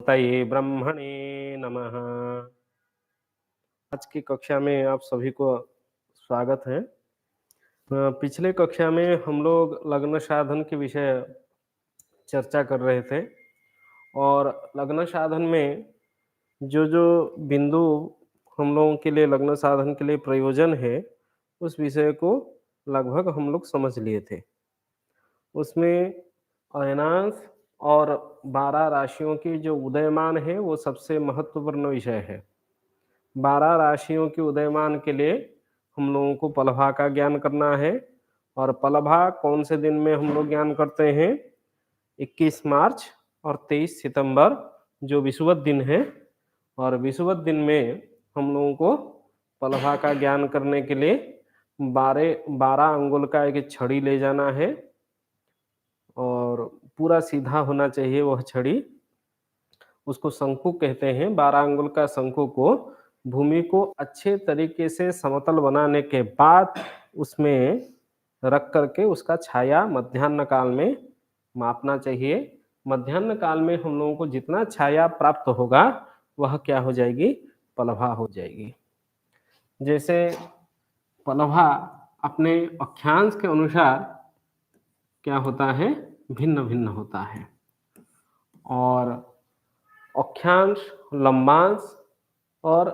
तये ब्रह्मणे नमः। आज की कक्षा में आप सभी को स्वागत है। पिछले कक्षा में हम लोग लग्न साधन के विषय चर्चा कर रहे थे और लग्न साधन में जो बिंदु हम लोगों के लिए लग्न साधन के लिए प्रयोजन है, उस विषय को लगभग हम लोग समझ लिए थे। उसमें अयनांश और 12 राशियों की जो उदयमान है, वो सबसे महत्वपूर्ण विषय है। 12 राशियों के उदयमान के लिए हम लोगों को पलभा का ज्ञान करना है और पलभा कौन से दिन में हम लोग ज्ञान करते हैं? 21 मार्च और 23 सितंबर जो विषुवत दिन है, और विषुवत दिन में हम लोगों को पलभा का ज्ञान करने के लिए 12 अंगुल का एक छड़ी ले जाना है और पूरा सीधा होना चाहिए वह छड़ी। उसको शंकु कहते हैं। 12 अंगुल का शंकु को भूमि को अच्छे तरीके से समतल बनाने के बाद उसमें रख करके उसका छाया मध्याह्न काल में मापना चाहिए। मध्याह्न काल में हम लोगों को जितना छाया प्राप्त होगा वह क्या हो जाएगी? पलभा हो जाएगी। जैसे पलभा अपने अक्षांश के अनुसार क्या होता है? भिन्न भिन्न होता है। और अक्षांश, लंबांश और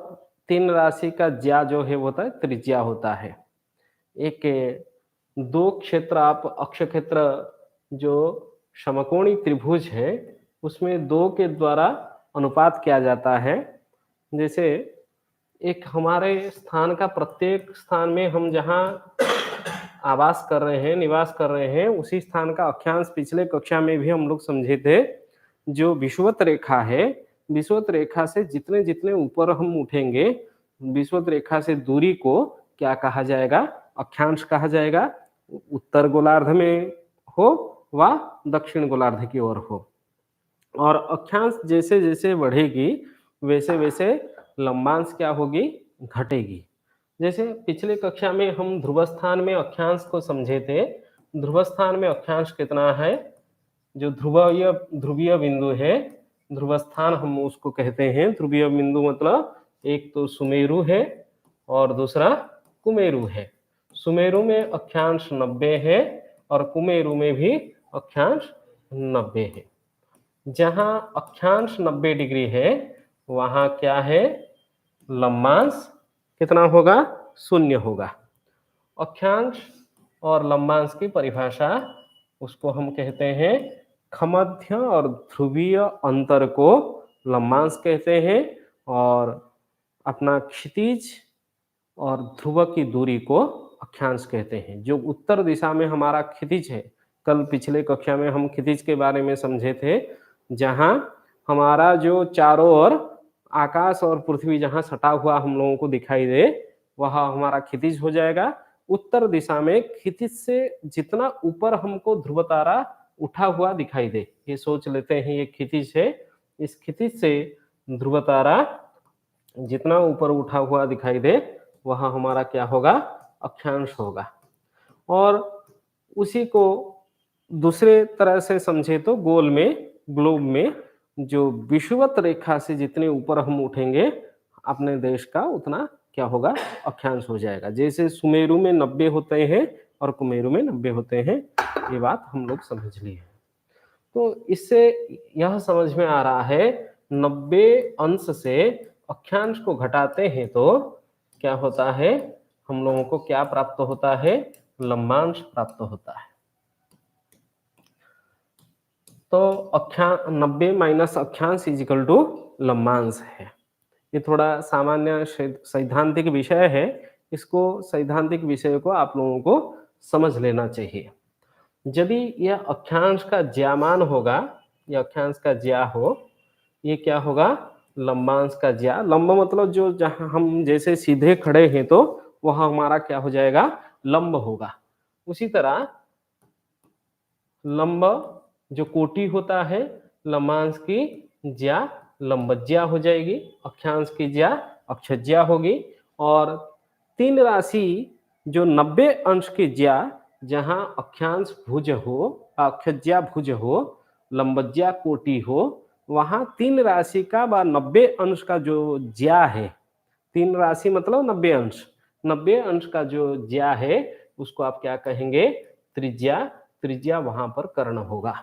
3 राशि का ज्या जो है वो होता है त्रिज्या होता है। एक 2 क्षेत्र आप अक्ष क्षेत्र जो समकोणी त्रिभुज है उसमें 2 के द्वारा अनुपात किया जाता है। जैसे एक हमारे स्थान का प्रत्येक स्थान में हम जहाँ आवास कर रहे हैं, निवास कर रहे हैं, उसी स्थान का अक्षांश पिछले कक्षा में भी हम लोग समझे थे। जो विषुवत रेखा है, विषुवत रेखा से जितने जितने ऊपर हम उठेंगे, विषुवत रेखा से दूरी को क्या कहा जाएगा? अक्षांश कहा जाएगा। उत्तर गोलार्ध में हो व दक्षिण गोलार्ध की ओर हो। और अक्षांश जैसे जैसे बढ़ेगी वैसे वैसे लंबांश क्या होगी? घटेगी। जैसे पिछले कक्षा में हम ध्रुव स्थान में अक्षांश को समझे थे। ध्रुव स्थान में अक्षांश कितना है? जो ध्रुवीय बिंदु है, ध्रुव स्थान हम उसको कहते हैं। ध्रुवीय बिंदु मतलब एक तो सुमेरु है और दूसरा कुमेरु है। सुमेरु में अक्षांश 90 है और कुमेरु में भी अक्षांश 90 है। जहां अक्षांश 90 डिग्री है वहां क्या है? लंबांश कितना होगा? 0 होगा। अक्षांश और लंबांश की परिभाषा उसको हम कहते हैं खमध्य और ध्रुवीय अंतर को लंबांश कहते हैं और अपना क्षितिज और ध्रुव की दूरी को अक्षांश कहते हैं। जो उत्तर दिशा में हमारा क्षितिज है, कल पिछले कक्षा में हम क्षितिज के बारे में समझे थे, जहां हमारा जो चारों ओर आकाश और पृथ्वी जहां सटा हुआ हम लोगों को दिखाई दे वह हमारा क्षितिज हो जाएगा। उत्तर दिशा में क्षितिज से जितना ऊपर हमको ध्रुव तारा उठा हुआ दिखाई दे, ये सोच लेते हैं ये क्षितिज है। इस क्षितिज से ध्रुव तारा जितना ऊपर उठा हुआ दिखाई दे वह हमारा क्या होगा? अक्षांश होगा। और उसी को दूसरे तरह से समझे तो गोल में, ग्लोब में जो विषुवत रेखा से जितने ऊपर हम उठेंगे अपने देश का उतना क्या होगा? अक्षांश हो जाएगा। जैसे सुमेरु में 90 होते हैं और कुमेरु में 90 होते हैं, ये बात हम लोग समझ लिए। तो इससे यह समझ में आ रहा है 90 अंश से अक्षांश को घटाते हैं तो क्या होता है? हम लोगों को क्या प्राप्त होता है? लंबांश प्राप्त होता है। तो 90 माइनस अक्षांश इज इक्वल टू लंबांश है। ये थोड़ा सामान्य सैद्धांतिक विषय है। इसको सैद्धांतिक विषय को आप लोगों को समझ लेना चाहिए। यदि यह अक्षांश का ज्यामान होगा, यह अक्षांश का ज्या हो, ये क्या होगा? लंबांश का ज्या। लंब मतलब जो जहां हम जैसे सीधे खड़े हैं तो वह हमारा क्या हो जाएगा? लंब होगा। उसी तरह लंब जो कोटि होता है, लंबांश की ज्या लंबज्या हो जाएगी, अक्षांश की ज्या अक्षज्या होगी। और 3 राशि जो 90 अंश की ज्या, जहां अक्षांश भुज हो, अक्षज्या भुज हो, लंबज्या कोटि हो, वहाँ 3 राशि का व 90 अंश का जो ज्या है, 3 राशि मतलब 90 अंश, 90 अंश का जो ज्या है उसको आप क्या कहेंगे? त्रिज्या, त्रिज्या वहाँ पर कर्ण होगा।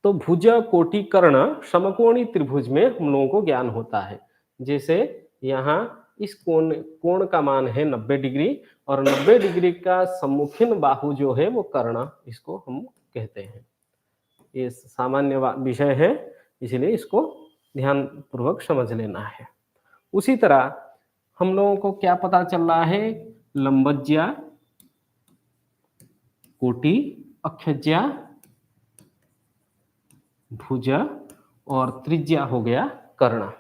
तो भुज, कोटि, कर्ण समकोणी त्रिभुज में हम लोगों को ज्ञान होता है। जैसे यहाँ इस कोण का मान है 90 डिग्री और 90 डिग्री का सम्मुखीन बाहु जो है वो कर्ण, इसको हम कहते हैं। ये सामान्य विषय है, इसलिए इसको ध्यान पूर्वक समझ लेना है। उसी तरह हम लोगों को क्या पता चल रहा है? लंबज्या, कोटि, अक्षज्या, भुज और त्रिज्या हो गया कर्ण।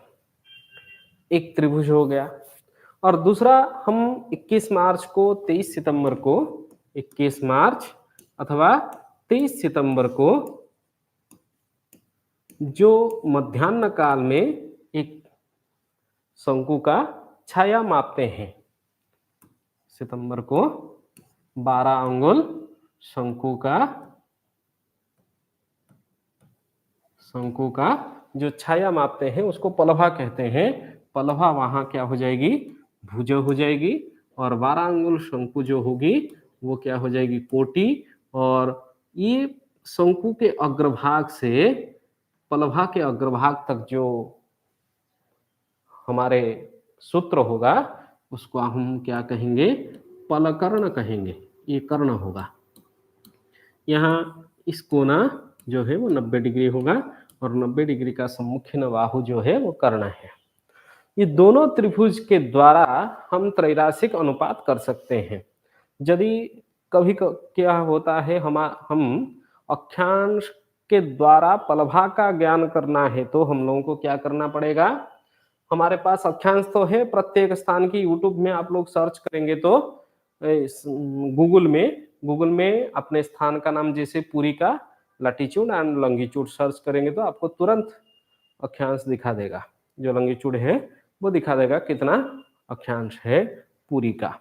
एक त्रिभुज हो गया। और दूसरा, हम 21 मार्च को 23 सितंबर को 21 मार्च अथवा 23 सितंबर को जो मध्याह्न काल में एक शंकु का छाया मापते हैं, सितंबर को 12 अंगुल शंकु का जो छाया मापते हैं उसको पलभा कहते हैं। पलभा वहां क्या हो जाएगी? भुज हो जाएगी। और 12 अंगुल शंकु जो होगी वो क्या हो जाएगी? कोटि। और ये शंकु के अग्रभाग से पलभा के अग्रभाग तक जो हमारे सूत्र होगा उसको हम क्या कहेंगे? पलकर्ण कहेंगे। ये कर्ण होगा। यहाँ इस कोना जो है वो 90 डिग्री होगा और 90 डिग्री का सम्मुखीन बाहु जो है वो कर्ण है। ये दोनों त्रिभुज के द्वारा हम त्रैराशिक अनुपात कर सकते हैं। यदि कभी क्या होता है, हम अक्षांश के द्वारा पलभा का ज्ञान करना है तो हम लोगों को क्या करना पड़ेगा? हमारे पास अक्षांश तो है प्रत्येक स्थान की। यूट्यूब में आप लोग सर्च करेंगे तो गूगल में अपने स्थान का नाम, जैसे पुरी का लैटिट्यूड एंड लॉन्गिट्यूड सर्च करेंगे तो आपको तुरंत अक्षांश दिखा देगा। जो लॉन्गिट्यूड है वो दिखा देगा कितना अक्षांश है पुरी का।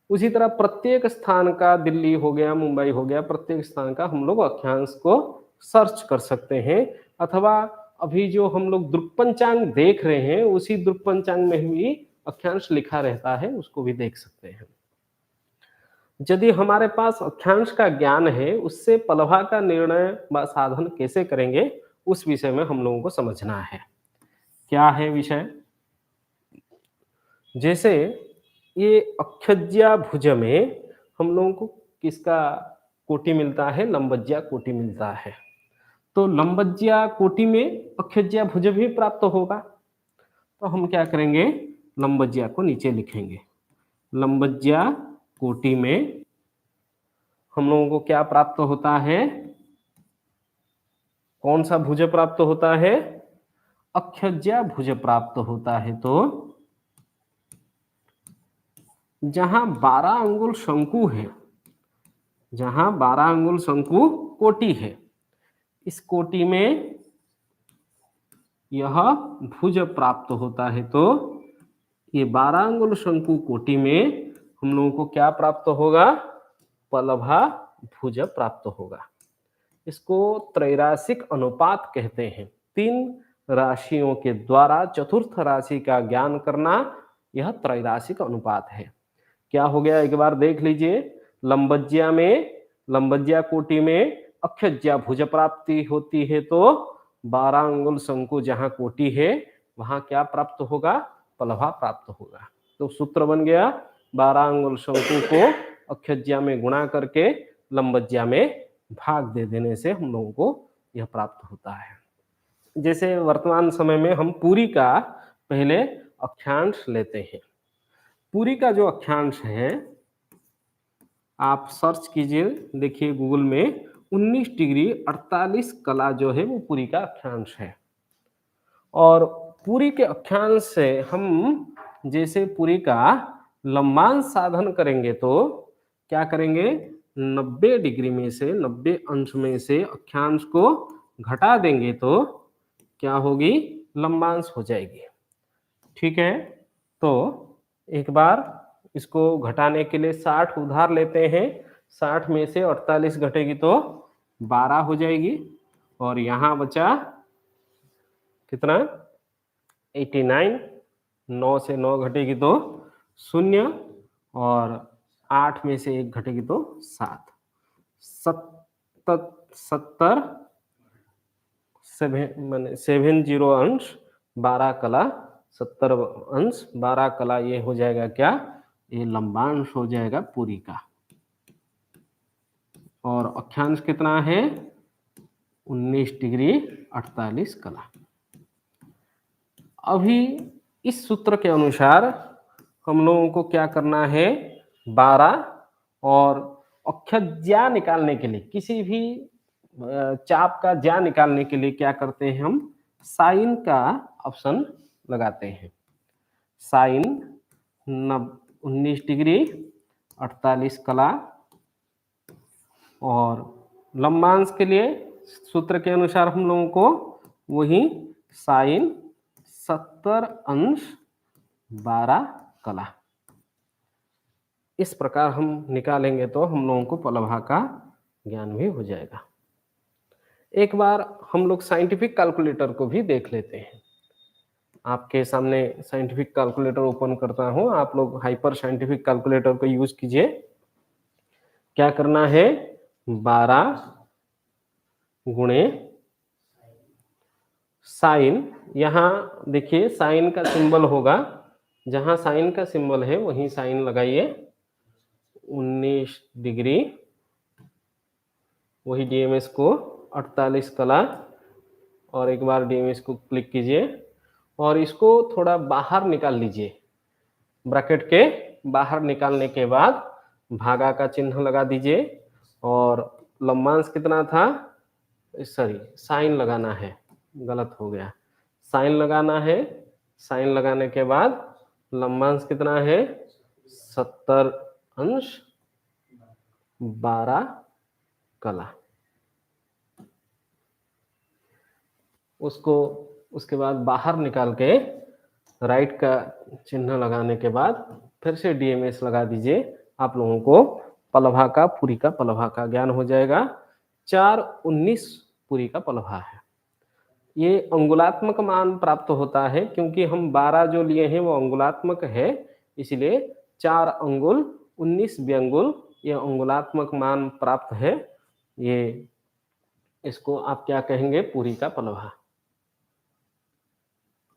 उसी तरह प्रत्येक स्थान का, दिल्ली हो गया, मुंबई हो गया, प्रत्येक स्थान का हम लोग अक्षांश को सर्च कर सकते हैं। अथवा अभी जो हम लोग द्रुक पंचांग देख रहे हैं उसी द्रुक पंचांग में भी अक्षांश लिखा रहता है, उसको भी देख सकते हैं। यदि हमारे पास अक्षांश का ज्ञान है, उससे पलभा का निर्णय व साधन कैसे करेंगे उस विषय में हम लोगों को समझना है। क्या है विषय? जैसे ये अक्षज्या भुज में हम लोगों को किसका कोटि मिलता है? लंबज्या कोटि मिलता है। तो लंबज्या कोटि में अक्षज्या भुज भी प्राप्त होगा। तो हम क्या करेंगे? लंबज्या को नीचे लिखेंगे। लंबज्या कोटि में हम लोगों को क्या प्राप्त होता है? कौन सा भुज प्राप्त होता है? अक्षज्या भुज प्राप्त होता है। तो जहां 12 अंगुल शंकु है, जहां 12 अंगुल शंकु कोटि है, इस कोटि में यह भुज प्राप्त होता है। तो ये 12 अंगुल शंकु कोटि में हम लोगों को क्या प्राप्त होगा? पलभा भुज प्राप्त होगा। इसको त्रैराशिक अनुपात कहते हैं। 3 राशियों के द्वारा चतुर्थ राशि का ज्ञान करना, यह त्रैराशिक अनुपात है। क्या हो गया एक बार देख लीजिए। लंबज्या कोटि में अक्षज्या भुज प्राप्ति होती है तो 12 अंगुल शंकु जहां कोटि है वहां क्या प्राप्त होगा? पलभा प्राप्त होगा। तो सूत्र बन गया, 12 अंगुल शंकु को अक्षज्या में गुणा करके लंबज्या में भाग दे देने से हम लोगों को यह प्राप्त होता है। जैसे वर्तमान समय में हम पुरी का पहले अक्षांश लेते हैं। पुरी का जो अक्षांश है आप सर्च कीजिए, देखिए गूगल में 19 डिग्री 48 कला जो है वो पुरी का अक्षांश है। और पुरी के अक्षांश से हम जैसे पुरी का लंबांश साधन करेंगे तो क्या करेंगे? 90 डिग्री में से 90 अंश में से अक्षांश को घटा देंगे तो क्या होगी? लंबांश हो जाएगी। ठीक है, तो एक बार इसको घटाने के लिए 60 उधार लेते हैं। 60 में से 48 घटेगी तो 12 हो जाएगी। और यहाँ बचा कितना 89, 9 से 9 घटेगी तो 0 और 8 में से 1 घटेगी तो 7। 70 70 अंश 12 कला 70 अंश 12 कला, ये हो जाएगा क्या, ये लंबांश हो जाएगा पूरी का। और अक्षांश कितना है 19 डिग्री 48 कला। अभी इस सूत्र के अनुसार हम लोगों को क्या करना है, 12 और अक्षर ज्या निकालने के लिए, किसी भी चाप का ज्या निकालने के लिए क्या करते हैं, हम साइन का ऑप्शन लगाते हैं। साइन 19 डिग्री 48 कला, और लंबांश के लिए सूत्र के अनुसार हम लोगों को वही साइन 70 अंश 12 कला। इस प्रकार हम निकालेंगे तो हम लोगों को पलभा का ज्ञान भी हो जाएगा। एक बार हम लोग साइंटिफिक कैलकुलेटर को भी देख लेते हैं। आपके सामने साइंटिफिक कैलकुलेटर ओपन करता हूं, आप लोग हाइपर साइंटिफिक कैलकुलेटर को यूज कीजिए। क्या करना है, 12 गुणे साइन, यहां देखिए साइन का सिंबल होगा, जहां साइन का सिंबल है वहीं साइन लगाइए, 19 डिग्री, वही डीएमएस को 48 कला, और एक बार डीएमएस को क्लिक कीजिए और इसको थोड़ा बाहर निकाल लीजिए। ब्रैकेट के बाहर निकालने के बाद भागा का चिन्ह लगा दीजिए, और लंबांश कितना था, सॉरी साइन लगाना है, गलत हो गया, साइन लगाना है। साइन लगाने के बाद लंबांश कितना है 70 अंश 12 कला। उसको उसके बाद बाहर निकाल के राइट का चिन्ह लगाने के बाद फिर से डीएमएस लगा दीजिए। आप लोगों को पलभा का पूरी का पलभा का ज्ञान हो जाएगा। 419 पूरी का पलभा है। ये अंगुलात्मक मान प्राप्त होता है, क्योंकि हम 12 जो लिए हैं वो अंगुलात्मक है, इसलिए 4 अंगुल 19 व्यंगुल ये अंगुलात्मक मान प्राप्त है। ये इसको आप क्या कहेंगे, पूरी का पलभा।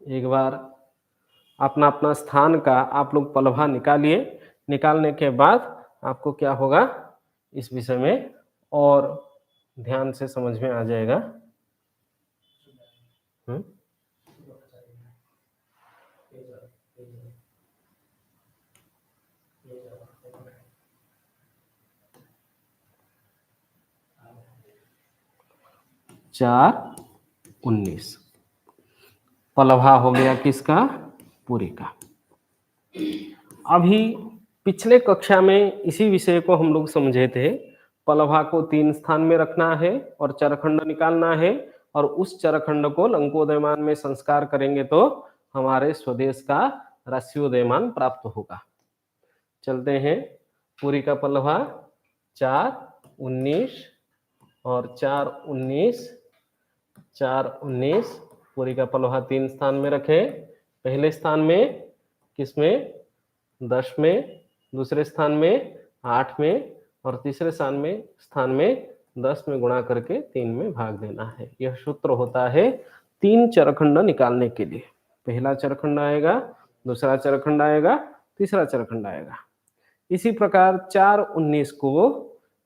एक बार अपना अपना स्थान का आप लोग पलभा निकालिए। निकालने के बाद आपको क्या होगा, इस विषय में और ध्यान से समझ में आ जाएगा। चार 19 पलभा हो गया किसका, पूरी का। अभी पिछले कक्षा में इसी विषय को हम लोग समझे थे। पलभा को 3 स्थान में रखना है और चरखंड निकालना है, और उस चरखंड को लंकोदयमान में संस्कार करेंगे तो हमारे स्वदेश का राशियोदयमान प्राप्त होगा। चलते हैं, पूरी का पलभा 4 19 और 4 19 4 19 पूरी का पलभा 3 स्थान में रखे। पहले स्थान में किसमें, 10 में, दूसरे स्थान में 8 में, और तीसरे स्थान में 10 में गुणा करके 3 में भाग देना है। यह सूत्र होता है 3 चरखंड निकालने के लिए। पहला चरखंड आएगा, दूसरा चरखंड आएगा, तीसरा चरखंड आएगा। इसी प्रकार 4 19 को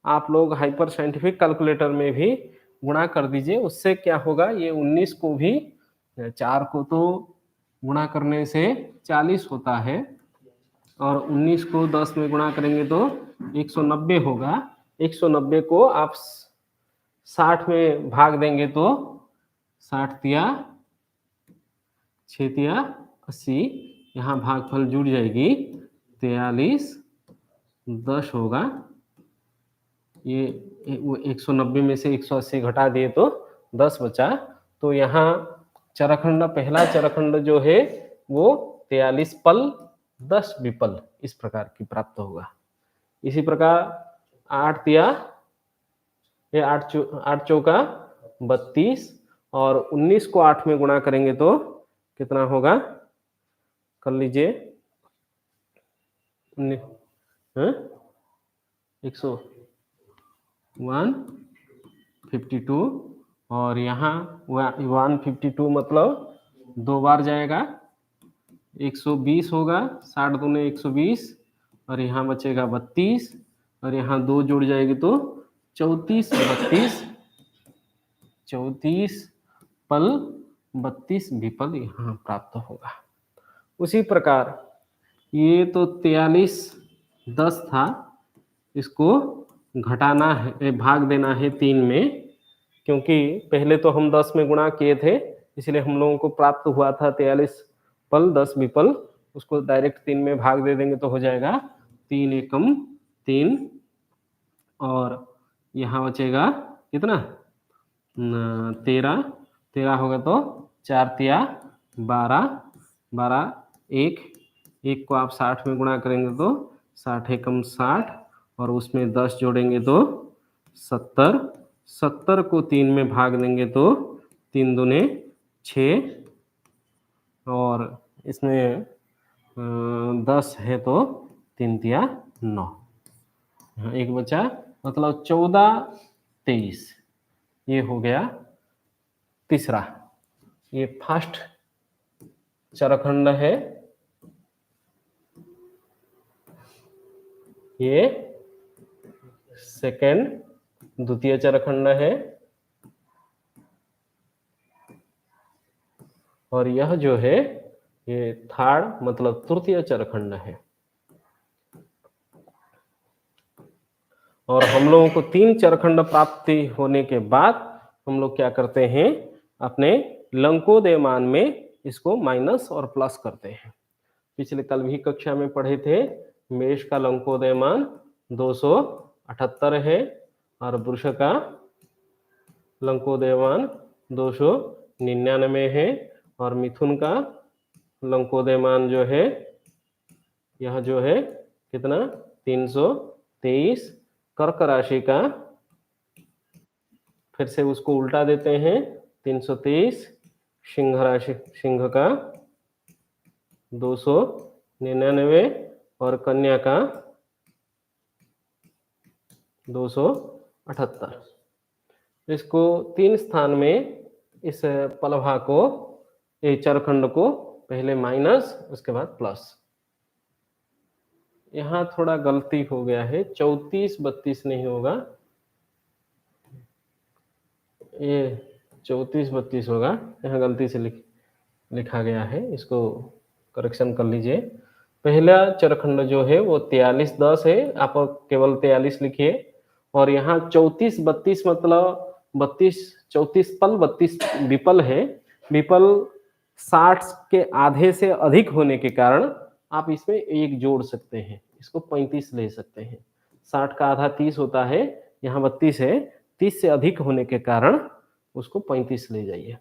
आप लोग हाइपर साइंटिफिक कैलकुलेटर में भी गुणा कर दीजिए। उससे क्या होगा, ये 19 को भी 4 को तो गुणा करने से 40 होता है, और 19 को 10 में गुणा करेंगे तो 190 होगा। 190 को आप 60 में भाग देंगे तो 60 तिया 6 तिया 80, यहाँ भागफल जुड़ जाएगी, 43 10 होगा। ये 190 में से 180 घटा दिए तो 10 बचा। तो यहाँ चरखंड, पहला चरखंड जो है वो 43 पल 10 विपल इस प्रकार की प्राप्त होगा। इसी प्रकार 8 तिया, ये 8 चौका 32 और 19 को 8 में गुणा करेंगे तो कितना होगा? कर लीजिए। 19 हाँ? 152 और यहाँ 152 मतलब 2 बार जाएगा, 120 होगा, 60 दूने 120 और यहाँ बचेगा 32 और यहाँ 2 जुड़ जाएगी तो 34 32 34 पल 32 विपल यहाँ प्राप्त होगा। उसी प्रकार ये तो 43 10 था, इसको घटाना है, भाग देना है 3 में, क्योंकि पहले तो हम 10 में गुणा किए थे, इसलिए हम लोगों को प्राप्त हुआ था 43 पल 10 विपल, उसको डायरेक्ट 3 में भाग दे देंगे तो हो जाएगा 3 एकम 3 और यहाँ बचेगा कितना? 13 13 होगा तो 4 तिया 12 12 1 को आप 60 में गुणा करेंगे तो 60 एकम 60 और उसमें 10 जोड़ेंगे तो 70 70 को 3 में भाग देंगे तो 3 दूने 6 और इसमें 10 है तो 3 तिया 9, एक बचा, मतलब 14 23 ये हो गया तीसरा। ये फर्स्ट चरखंड है, ये सेकेंड द्वितीय चरखंड है और यह जो है ये थर्ड मतलब तृतीय चरखंड है। और हम लोगों को 3 चरखंड प्राप्ति होने के बाद हम लोग क्या करते हैं, अपने लंकोदयमान में इसको माइनस और प्लस करते हैं। पिछले कल भी कक्षा में पढ़े थे, मेष का लंकोदयमान 278 है और वृष का लंकोदयमान 299 है और मिथुन का लंकोदयमान जो है यह जो है कितना 323। कर्क राशि का फिर से उसको उल्टा देते हैं 323, सिंह राशि सिंह का 299 और कन्या का 278। इसको 3 स्थान में इस पलभा को ये चरखंड को पहले माइनस उसके बाद प्लस। यहाँ थोड़ा गलती हो गया है, 34 32 नहीं होगा, ये 34 32 होगा, यहाँ गलती से लिखा गया है, इसको करेक्शन कर लीजिए। पहला चरखंड जो है वो 43 10 है, आप केवल 43 लिखिए और यहाँ 34 32 मतलब 32 34 पल 32 विपल है। विपल 60 के आधे से अधिक होने के कारण आप इसमें एक जोड़ सकते हैं, इसको 35 ले सकते हैं। 60 का आधा 30 होता है, यहाँ 32 है, 30 से अधिक होने के कारण उसको 35 ले जाइए।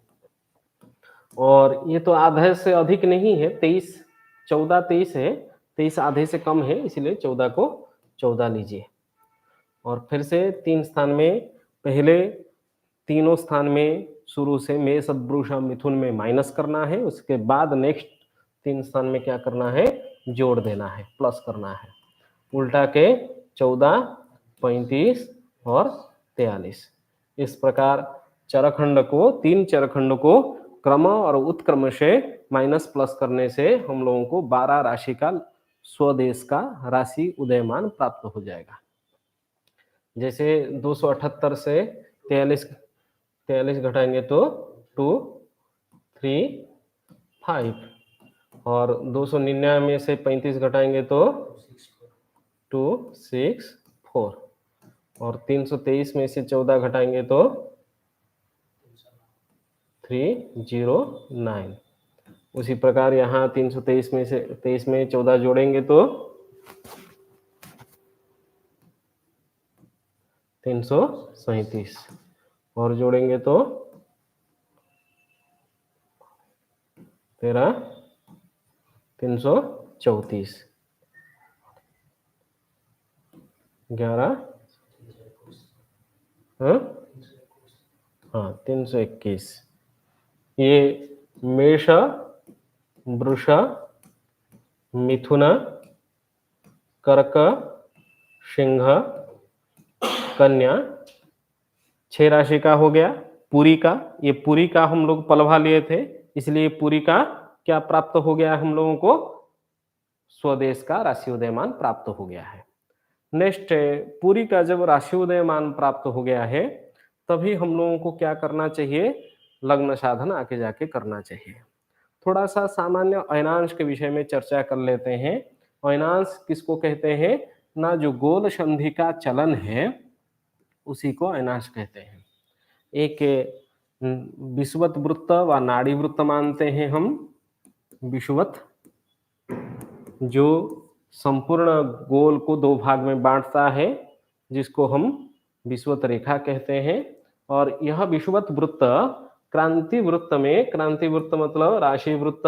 और ये तो आधे से अधिक नहीं है, 23 14 23 है, 23 आधे से कम है, इसलिए 14 को 14 लीजिए। और फिर से 3 स्थान में, पहले तीनों स्थान में शुरू से मेष वृष मिथुन में माइनस करना है, उसके बाद नेक्स्ट 3 स्थान में क्या करना है, जोड़ देना है, प्लस करना है। उल्टा के 14 35 और 43। इस प्रकार चरखंड को 3 चरखंड को क्रम और उत्क्रम से माइनस प्लस करने से हम लोगों को 12 राशि का स्वदेश का राशि उदयमान प्राप्त हो जाएगा। जैसे 278 से 43 घटाएंगे तो 2 3 5 और 299 से 35 घटाएंगे तो 2 6 4 और 323 में से 14 घटाएंगे तो 309। उसी प्रकार यहाँ 323 में से 23 में 14 जोड़ेंगे तो 337 और जोड़ेंगे तो 334 11 हाँ हाँ 321। ये मेष, वृष, मिथुन, कर्क, सिंह, कन्या, 6 राशि का हो गया। पुरी का, ये पुरी का हम लोग पलवा लिए थे, इसलिए पुरी का क्या प्राप्त हो गया हम लोगों को? स्वदेश का राशि उदयमान प्राप्त हो गया है। नेक्स्ट, पुरी का जब राशि उदयमान प्राप्त हो गया है तभी हम लोगों को क्या करना चाहिए? लग्न साधन आके जाके करना चाहिए। थोड़ा सा सामान्य अयनांश के विषय में चर्चा कर लेते हैं। अयनांश किसको कहते हैं? ना जो गोल संधि का चलन है उसी को अयनांश कहते हैं। एक विषुवत वृत्त व नाड़ी वृत्त मानते हैं हम। विषुवत जो संपूर्ण गोल को 2 भाग में बांटता है, जिसको हम विषुवत रेखा कहते हैं। और यह विषुवत वृत्त क्रांति वृत्त में, क्रांति वृत्त मतलब राशि वृत्त,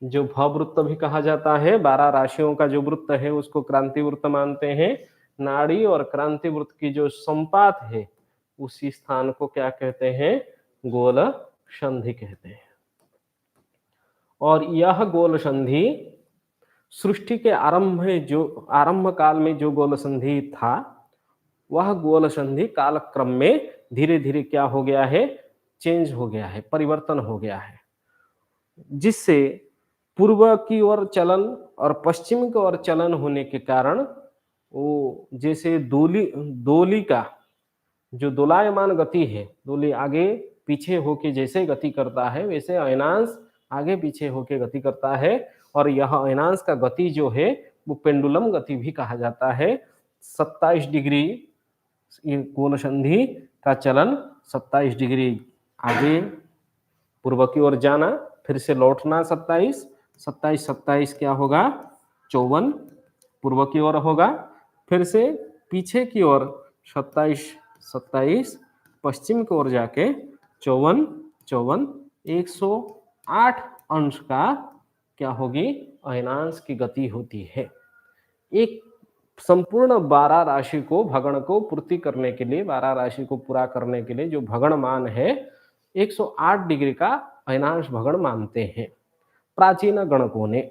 जो भववृत्त भी कहा जाता है, 12 राशियों का जो वृत्त है उसको क्रांति वृत्त मानते हैं। नाड़ी और क्रांति वृत्त की जो संपात है उसी स्थान को क्या कहते हैं? गोल संधि कहते हैं। और यह गोल संधि सृष्टि के आरंभ काल में जो गोल संधि था, वह गोल संधि कालक्रम में धीरे धीरे क्या हो गया है? चेंज हो गया है, परिवर्तन हो गया है, जिससे पूर्व की ओर चलन और पश्चिम की ओर चलन होने के कारण वो जैसे दोली का जो दोलायमान गति है, दोली आगे पीछे होके जैसे गति करता है वैसे अयनांश आगे पीछे होके गति करता है। और यह अयनांश का गति जो है वो पेंडुलम गति भी कहा जाता है। 27 डिग्री ये गोल संधि का चलन, 27 डिग्री आगे पूर्व की ओर जाना, फिर से लौटना 27 क्या होगा? 54 पूर्व की ओर होगा, फिर से पीछे की ओर 27 पश्चिम की ओर जाके 54 108 अंश का क्या होगी? अयनांश की गति होती है। एक संपूर्ण 12 राशि को भगण को पूर्ति करने के लिए, 12 राशि को पूरा करने के लिए जो भगण मान है 108 डिग्री का अयनांश भगण मानते हैं प्राचीन गणकों ने।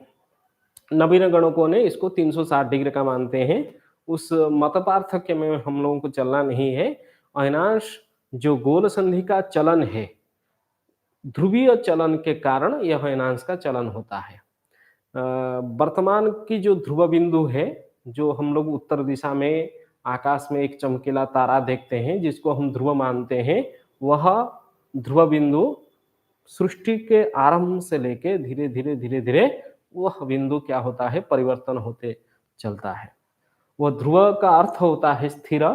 नवीन गणकों ने इसको 360 डिग्री का मानते हैं। उस मत पार्थक्य में हम लोगों को चलना नहीं है। अयनांश जो गोल संधि का चलन है, ध्रुवीय चलन के कारण यह अयनांश का चलन होता है। वर्तमान की जो ध्रुव बिंदु है, जो हम लोग उत्तर दिशा में आकाश में एक चमकीला तारा देखते हैं जिसको हम ध्रुव मानते हैं, वह ध्रुव बिंदु सृष्टि के आरंभ से लेके धीरे धीरे वह बिंदु क्या होता है? परिवर्तन होते चलता है। वह ध्रुव का अर्थ होता है स्थिर,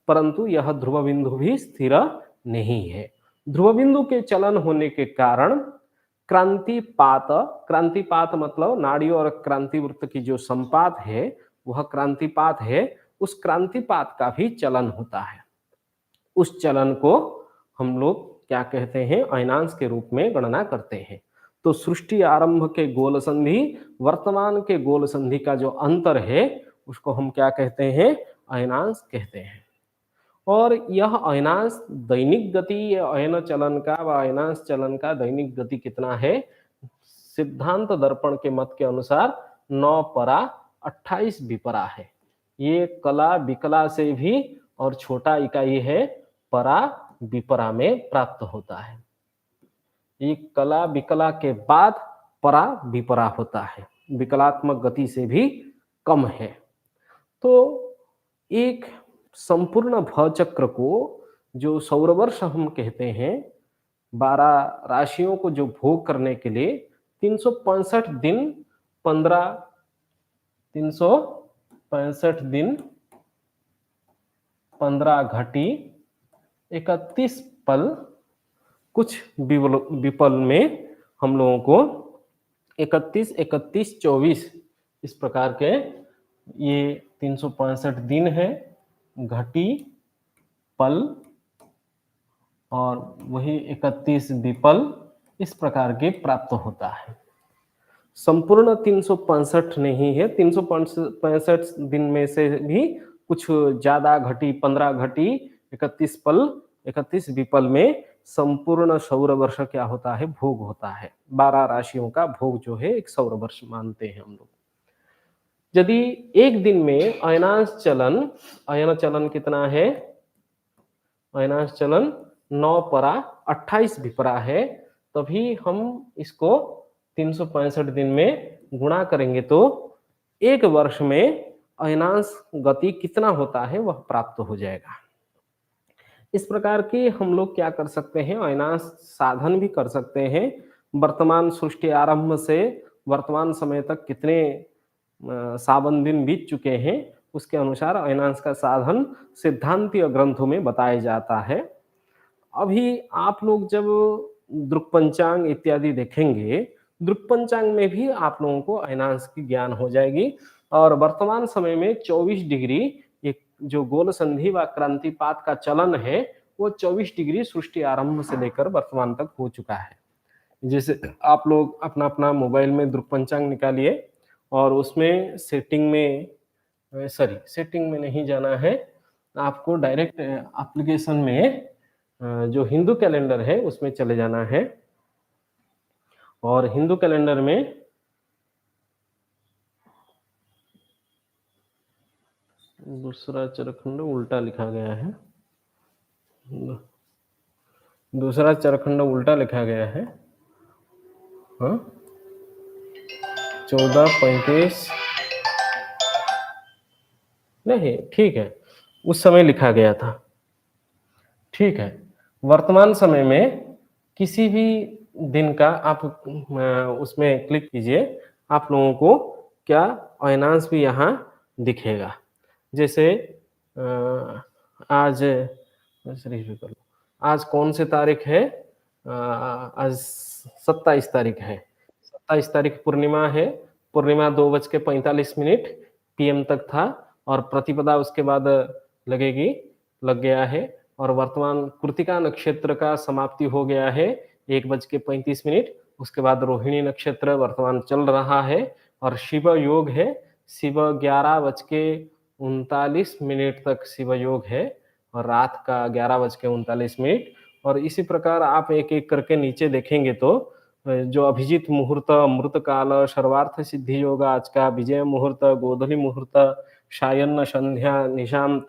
परंतु यह ध्रुव बिंदु भी स्थिर नहीं है। ध्रुव बिंदु के चलन होने के कारण क्रांतिपात मतलब नाड़ी और क्रांति वृत्त की जो संपात है वह क्रांतिपात है, उस क्रांतिपात का भी चलन होता है। उस चलन को हम लोग क्या कहते हैं? अयनांश के रूप में गणना करते हैं। तो सृष्टि आरंभ के गोल संधि, वर्तमान के गोल संधि का जो अंतर है उसको हम क्या कहते हैं? अयनांश कहते हैं। और यह अयनांश दैनिक गति अयन चलन का व अयनांश चलन का दैनिक गति कितना है? सिद्धांत दर्पण के मत के अनुसार 9 परा 28 विपरा है। ये कला विकला से भी और छोटा इकाई है परा विपरा में प्राप्त होता है। ये कला विकला के बाद परा विपरा होता है, विकलात्मक गति से भी कम है। तो एक संपूर्ण भव चक्र को जो सौरवर्ष हम कहते हैं, 12 राशियों को जो भोग करने के लिए 365 दिन 15 घटी 31 पल, कुछ विपल में हम लोगों को 31, 31, 24 इस प्रकार के ये 365 दिन है, घटी पल और वही 31 विपल इस प्रकार के प्राप्त होता है। संपूर्ण 365 नहीं है, 365 दिन में से भी कुछ ज्यादा घटी 15 घटी 31 पल 31 विपल में संपूर्ण सौर वर्ष क्या होता है, भोग होता है। 12 राशियों का भोग जो है एक सौर वर्ष मानते हैं हम लोग। यदि एक दिन में अयन चलन कितना है, अयनांश चलन 9 परा 28 विपरा है, तभी हम इसको 365 दिन में गुणा करेंगे तो एक वर्ष में अयनांश गति कितना होता है वह प्राप्त हो जाएगा। इस प्रकार की हम लोग क्या कर सकते हैं, अयनांश साधन भी कर सकते हैं। वर्तमान सृष्टि आरंभ से वर्तमान समय तक कितने सावन दिन बीत चुके हैं, उसके अनुसार अयनांश का साधन सिद्धांतीय ग्रंथों में बताया जाता है। अभी आप लोग जब दृक् पंचांग इत्यादि देखेंगे, दृक् पंचांग में भी आप लोगों को अयनांश की ज्ञान हो जाएगी। और वर्तमान समय में 24 डिग्री एक जो गोल संधि व क्रांतिपात का चलन है, वो 24 डिग्री सृष्टि आरंभ से लेकर वर्तमान तक हो चुका है। जैसे आप लोग अपना अपना मोबाइल में दृक् पंचांग निकालिए और उसमें सेटिंग में नहीं जाना है, आपको डायरेक्ट एप्लीकेशन में जो हिंदू कैलेंडर है उसमें चले जाना है। और हिंदू कैलेंडर में दूसरा चरखंड उल्टा लिखा गया है, दूसरा चरखंड उल्टा लिखा गया है। हाँ 14:35 नहीं, ठीक है, उस समय लिखा गया था, ठीक है। वर्तमान समय में किसी भी दिन का आप उसमें क्लिक कीजिए, आप लोगों को क्या अयनांश भी यहाँ दिखेगा। जैसे आज आज कौन सी तारीख है, आज 27 तारीख है, 27 तारीख पूर्णिमा है। पूर्णिमा 2:45 PM तक था और प्रतिपदा उसके बाद लग गया है। और वर्तमान कृतिका नक्षत्र का समाप्ति हो गया है 1:35। उसके बाद रोहिणी नक्षत्र वर्तमान चल रहा है और शिव योग है। शिव 11:39 तक शिव योग है और रात का 11:39। और इसी प्रकार आप एक एक करके नीचे देखेंगे तो जो अभिजीत मुहूर्त, अमृत काल, सर्वार्थ सिद्धि योग आज का, विजय मुहूर्त, गोधूली मुहूर्त, सायन्न संध्या, निशांत,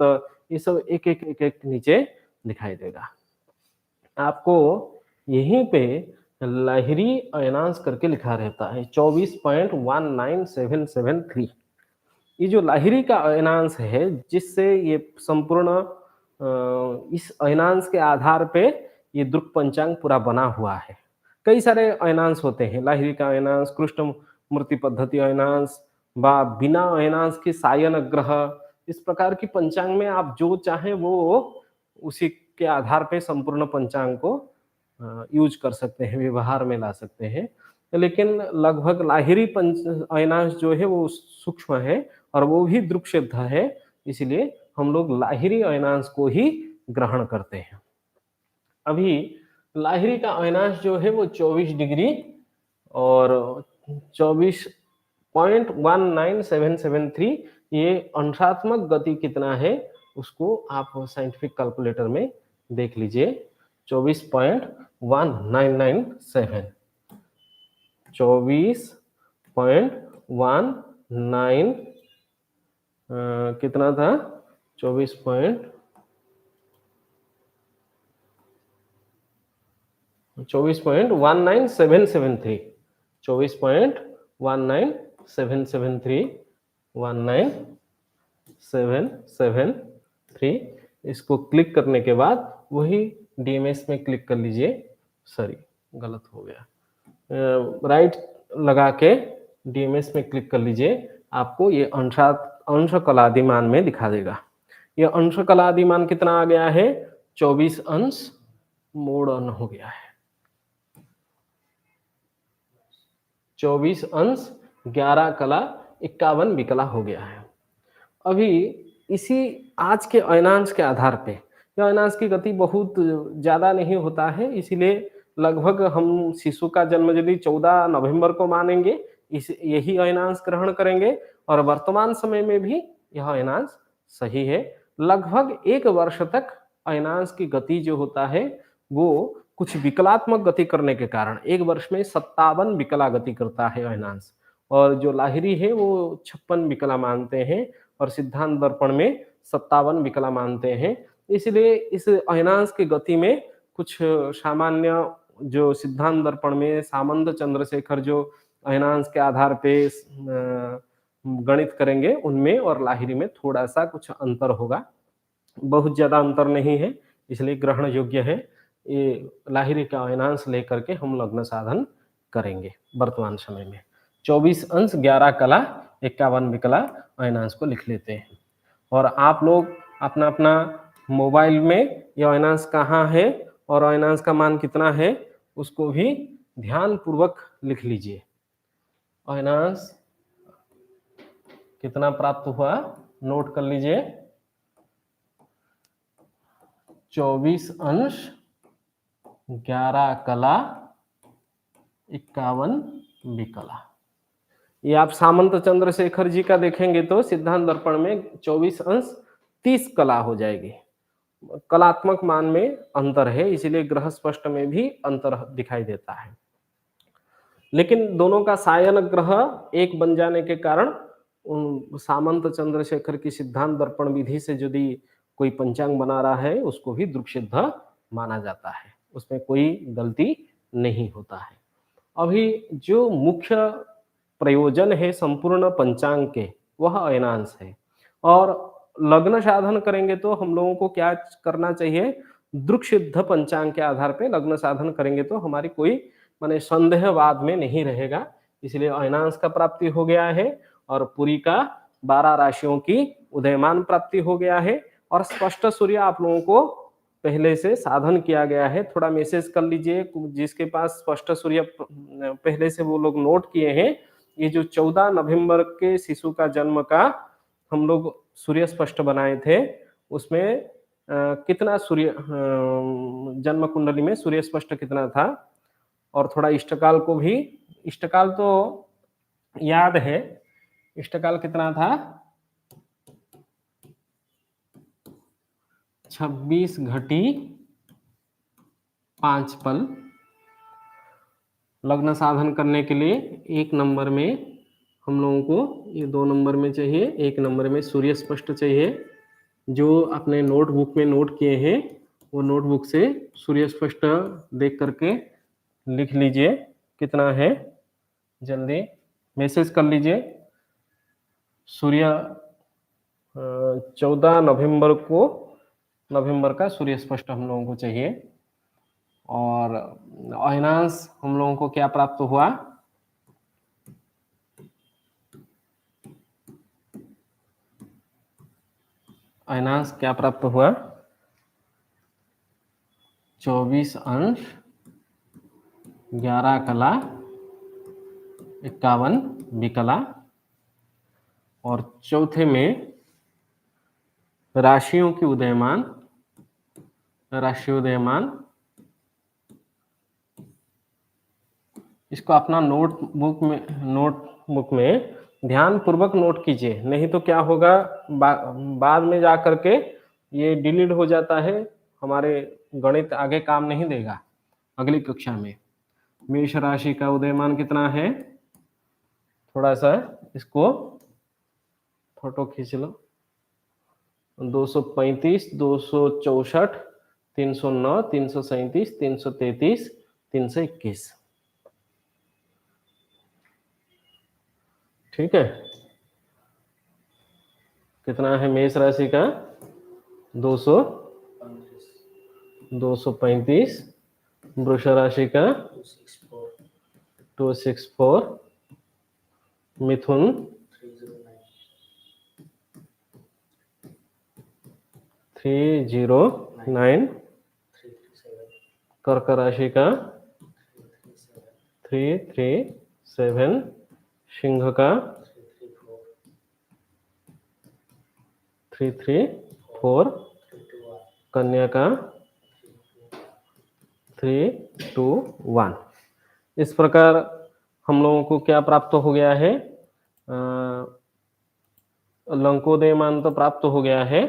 ये सब एक एक नीचे दिखाई देगा। आपको यहीं पे लाहिरी अयनांश करके लिखा रहता है 24.19773। ये जो लाहिरी का अयनांश है, जिससे ये संपूर्ण इस अयनांश के आधार पे ये दृक् पंचांग पूरा बना हुआ है। कई सारे अयनांश होते हैं, लाहिरी का अयनांश, कृष्ण मूर्ति पद्धति अयनांश, बिना अयनांश की सायन ग्रह। इस प्रकार की पंचांग में आप जो चाहें वो उसी के आधार पे संपूर्ण पंचांग को यूज कर सकते हैं, व्यवहार में ला सकते हैं। लेकिन लगभग लाहिरी अयनांश जो है वो सूक्ष्म है और वो भी दृक् सिद्ध है, इसलिए हम लोग लाहिरी अयनांश को ही ग्रहण करते हैं। अभी लाहिरी का अयनांश जो है वो 24 डिग्री और 24.19773, ये अंशात्मक गति कितना है उसको आप साइंटिफिक कैलकुलेटर में देख लीजिए। 24.1997 24.19 कितना था, 24.19773 24.19773 19773। इसको क्लिक करने के बाद वही डीएमएस में क्लिक कर लीजिए। सॉरी, गलत हो गया, राइट लगा के डीएमएस में क्लिक कर लीजिए। आपको ये अंश कलादिमान में दिखा देगा। ये अंश कलादिमान कितना आ गया है, 24 अंश मोड़ अन हो गया है। 24 अंश 11 कला 51 विकला हो गया है। अभी इसी आज के अयनांश के आधार पे, यह अयनांश की गति बहुत ज्यादा नहीं होता है, इसीलिए लगभग हम शिशु का जन्म यदि 14 नवंबर को मानेंगे, यही अयनांश ग्रहण करेंगे और वर्तमान समय में भी यह अयनांश सही है। लगभग एक वर्ष तक अयनांश की गति जो होता है वो कुछ विकलात्मक गति करने के कारण 1 वर्ष में 57 विकला गति करता है अयनांश, और जो लाहिरी है वो 56 विकला मानते हैं और सिद्धांत दर्पण में 57 विकला मानते हैं। इसलिए इस अयनांश की गति में कुछ सामान्य जो सिद्धांत दर्पण में सामंत चंद्रशेखर जो अयनांश के आधार पे गणित करेंगे उनमें और लाहिरी में थोड़ा सा कुछ अंतर होगा, बहुत ज्यादा अंतर नहीं है, इसलिए ग्रहण योग्य है। ये लाहिरी का अयनांश लेकर के हम लग्न साधन करेंगे वर्तमान समय में। 24 अंश 11 कला 51 विकला अयनांश को लिख लेते हैं। और आप लोग अपना अपना मोबाइल में ये अयनांश कहाँ है और अयनांश का मान कितना है उसको भी ध्यान पूर्वक लिख लीजिए। अयनांश कितना प्राप्त हुआ नोट कर लीजिए, 24 अंश 11 कला 51 विकला। ये आप सामंत चंद्रशेखर जी का देखेंगे तो सिद्धांत दर्पण में 24 अंश 30 कला हो जाएगी। कलात्मक मान में अंतर है, इसीलिए ग्रह स्पष्ट में भी अंतर दिखाई देता है। लेकिन दोनों का सायन ग्रह एक बन जाने के कारण सामंत चंद्रशेखर की सिद्धांत दर्पण विधि से यदि कोई पंचांग बना रहा है उसको भी दृक्सिद्ध माना जाता है, उसमें कोई गलती नहीं होता है। अभी जो मुख्य प्रयोजन है संपूर्ण पंचांग के वह अयनांश है, और लग्न साधन करेंगे तो हम लोगों को क्या करना चाहिए, दृक्सिद्ध पंचांग के आधार पे लग्न साधन करेंगे तो हमारी कोई माने संदेहवाद में नहीं रहेगा। इसलिए अयनांश का प्राप्ति हो गया है और पुरी का 12 राशियों की उदयमान प्राप्ति हो गया है, और स्पष्ट सूर्य आप लोगों को पहले से साधन किया गया है। थोड़ा मैसेज कर लीजिए जिसके पास स्पष्ट सूर्य पहले से वो लोग नोट किए हैं। ये जो 14 नवंबर के शिशु का जन्म का हम लोग सूर्य स्पष्ट बनाए थे उसमें कितना सूर्य जन्म कुंडली में सूर्य स्पष्ट कितना था, और थोड़ा इष्टकाल को भी, इष्टकाल तो याद है, इष्टकाल कितना था 26 घटी 5 पल। लग्न साधन करने के लिए 1 नंबर में हम लोगों को ये 2 नंबर में चाहिए, 1 नंबर में सूर्य स्पष्ट चाहिए। जो अपने नोटबुक में नोट किए हैं वो नोटबुक से सूर्य स्पष्ट देख करके लिख लीजिए कितना है, जल्दी मैसेज कर लीजिए। सूर्य 14 नवंबर को नवंबर का सूर्य स्पष्ट हम लोगों को चाहिए। और अयनांश हम लोगों को क्या प्राप्त हुआ, अयनांश क्या प्राप्त हुआ 24 अंश 11 कला 51 विकला। और चौथे में राशियों की उदयमान, राशि उदयमान, इसको अपना नोटबुक में ध्यान पूर्वक नोट कीजिए, नहीं तो क्या होगा बाद में जा करके ये डिलीट हो जाता है, हमारे गणित आगे काम नहीं देगा अगली कक्षा में। मेष राशि का उदयमान कितना है, थोड़ा सा इसको फोटो खींच लो, 235, 264, 309, 337, 333, 321। ठीक है, कितना है मेष राशि का 235, वृष राशि का 264, मिथुन 309, कर्क राशि का 337, सिंह का 334, कन्या का 321। इस प्रकार हम लोगों को क्या प्राप्त हो गया है, लंकोदयमान तो प्राप्त हो गया है,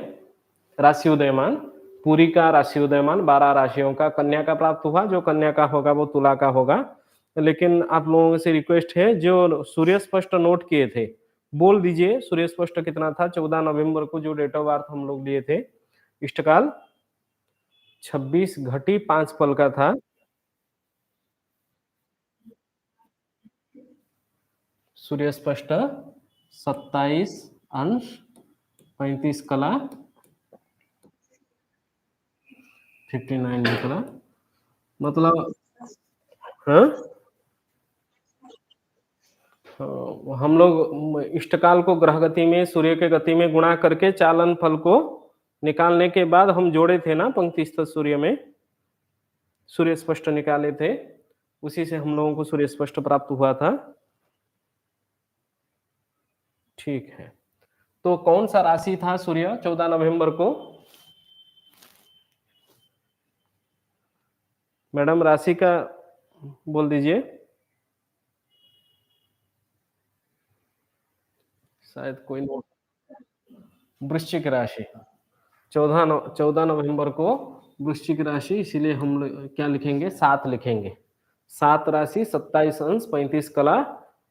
राशि उदयमान, पूरी का राशि उदयमान 12 राशियों का कन्या का प्राप्त हुआ, जो कन्या का होगा वो तुला का होगा। लेकिन आप लोगों से रिक्वेस्ट है, जो सूर्य स्पष्ट नोट किए थे, बोल दीजिए सूर्य स्पष्ट कितना था? 14 नवंबर को जो डेट ऑफ बर्थ हम लोग लिए थे, इष्टकाल 26 घटी 5 पल का था। सूर्य स्पष्ट 27 अंश 35 कला 59 निकला। मतलब हाँ? हम लोग इष्टकाल को ग्रह गति में सूर्य के गति में गुणा करके चालन फल को निकालने के बाद हम जोड़े थे ना पंक्तिस्थ सूर्य में, सूर्य स्पष्ट निकाले थे, उसी से हम लोगों को सूर्य स्पष्ट प्राप्त हुआ था। ठीक है, तो कौन सा राशि था सूर्य 14 नवंबर को? मैडम राशि का बोल दीजिए। शायद कोई नोट। वृश्चिक राशि 14 नवंबर को वृश्चिक राशि, इसीलिए हम लोग क्या लिखेंगे? 7 लिखेंगे। 7 राशि 27 अंश 35 कला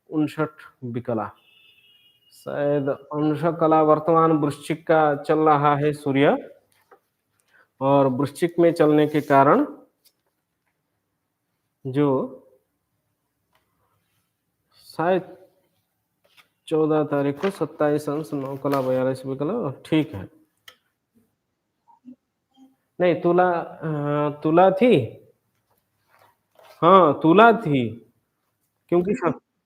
59 विकला। शायद अंश कला वर्तमान वृश्चिक का चल रहा है सूर्य, और वृश्चिक में चलने के कारण जो शायद 14 तारीख को 27 अंश 9 कला 42 विकला। ठीक है, नहीं तुला तुला थी। हाँ तुला थी, क्योंकि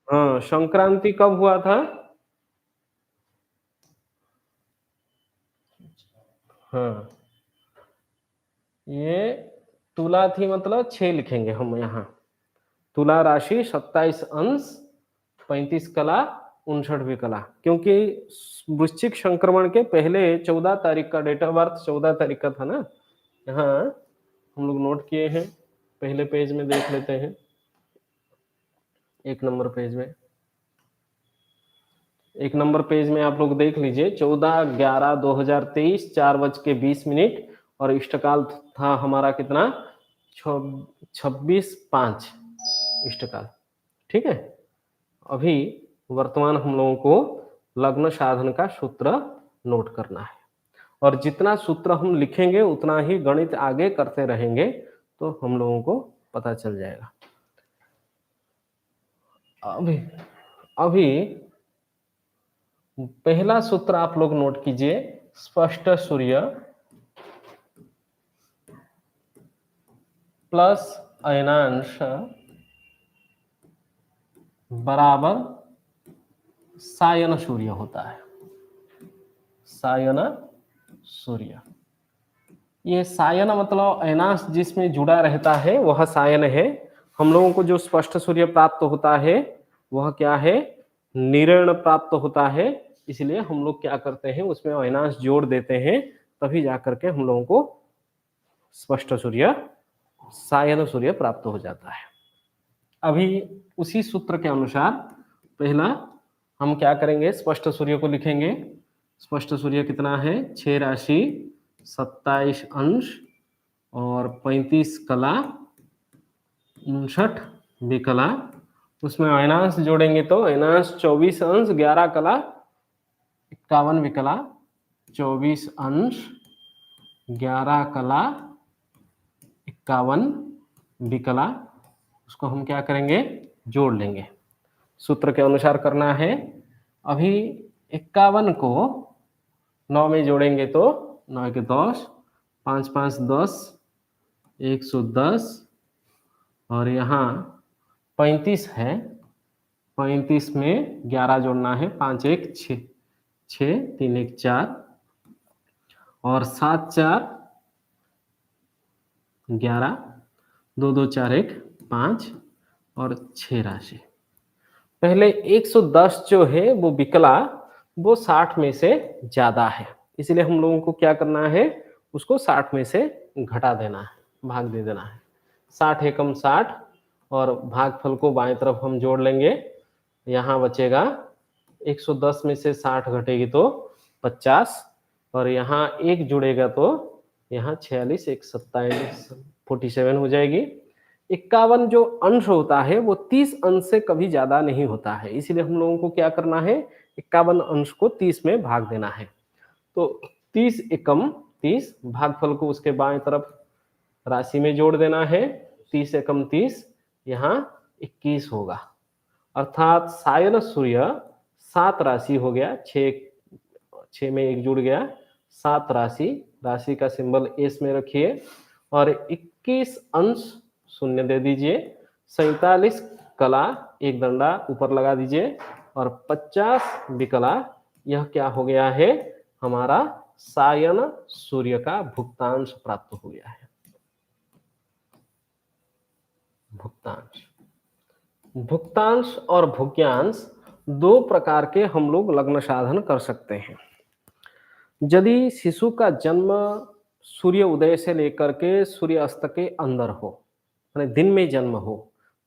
हाँ संक्रांति कब हुआ था? हाँ ये तुला थी, मतलब 6 लिखेंगे हम यहाँ। तुला राशि 27 अंश 35 कला 59 विकला, क्योंकि वृश्चिक संक्रमण के पहले 14 तारीख का डेट ऑफ बर्थ 14 तारीख का था ना। यहाँ हम लोग नोट किए हैं, पहले पेज में देख लेते हैं। 1 नंबर पेज में, 1 नंबर पेज में आप लोग देख लीजिए। 14/11/2023 4:20 और इष्टकाल था हमारा कितना? 26/5 इष्टकाल। ठीक है, अभी वर्तमान हम लोगों को लग्न साधन का सूत्र नोट करना है, और जितना सूत्र हम लिखेंगे उतना ही गणित आगे करते रहेंगे, तो हम लोगों को पता चल जाएगा। अभी अभी पहला सूत्र आप लोग नोट कीजिए। स्पष्ट सूर्य प्लस अयनांश बराबर सायन सूर्य होता है। सायन सूर्य, ये सायन मतलब अयनांश जिसमें जुड़ा रहता है वह सायन है। हम लोगों को जो स्पष्ट सूर्य प्राप्त होता है वह क्या है? निर्ण प्राप्त होता है। इसलिए हम लोग क्या करते हैं, उसमें अयनांश जोड़ देते हैं, तभी जाकर के हम लोगों को स्पष्ट सूर्य सायन सूर्य प्राप्त हो जाता है। अभी उसी सूत्र के अनुसार पहला हम क्या करेंगे? स्पष्ट सूर्य को लिखेंगे। स्पष्ट सूर्य कितना है? 6 राशि 27 अंश और 35 कला 59 विकला। उसमें अयनांश जोड़ेंगे तो अयनांश 24 अंश 11 कला 51 विकला। 24 अंश 11 कला 51 विकला, उसको हम क्या करेंगे? जोड़ लेंगे। सूत्र के अनुसार करना है। अभी 51 को 9 में जोड़ेंगे तो 9 के 10, 5 5 10, 110, और यहाँ 35 है, 35 में 11 जोड़ना है, 5 1 6, 6 3 1 4, और 7 4 11, 2 2 4 1 5, और 6 राशि। पहले 110 जो है वो विकला, वो 60 में से ज्यादा है, इसलिए हम लोगों को क्या करना है? उसको 60 में से घटा देना है, भाग दे देना है। 60 एकम 60, और भागफल को बाएं तरफ हम जोड़ लेंगे। यहाँ बचेगा 110 में से 60 घटेगी तो 50, और यहाँ 1 जुड़ेगा तो यहाँ 46 एक 27 47 हो जाएगी। 51 जो अंश होता है वो 30 अंश से कभी ज्यादा नहीं होता है, इसलिए हम लोगों को क्या करना है, 51 अंश को 30 में भाग देना है। तो 30 एकम 30, भागफल को उसके बाएं तरफ राशि में जोड़ देना है। 30 एकम 30, यहाँ 21 होगा। अर्थात सायन सूर्य 7 राशि हो गया, 6 में 1 जुड़ गया, 7 राशि, राशि का सिंबल एस में रखिए, और 21 अंश शून्य दे दीजिए, 47 कला एक डंडा ऊपर लगा दीजिए, और 50 विकला, यह क्या हो गया है, हमारा सायन सूर्य का भुक्तांश प्राप्त हो गया है। भुक्तांश, भुक्तांश और भुग्यांश दो प्रकार के हम लोग लग्न साधन कर सकते हैं। यदि शिशु का जन्म सूर्य उदय से लेकर के सूर्य अस्त के अंदर हो, यानी दिन में जन्म हो,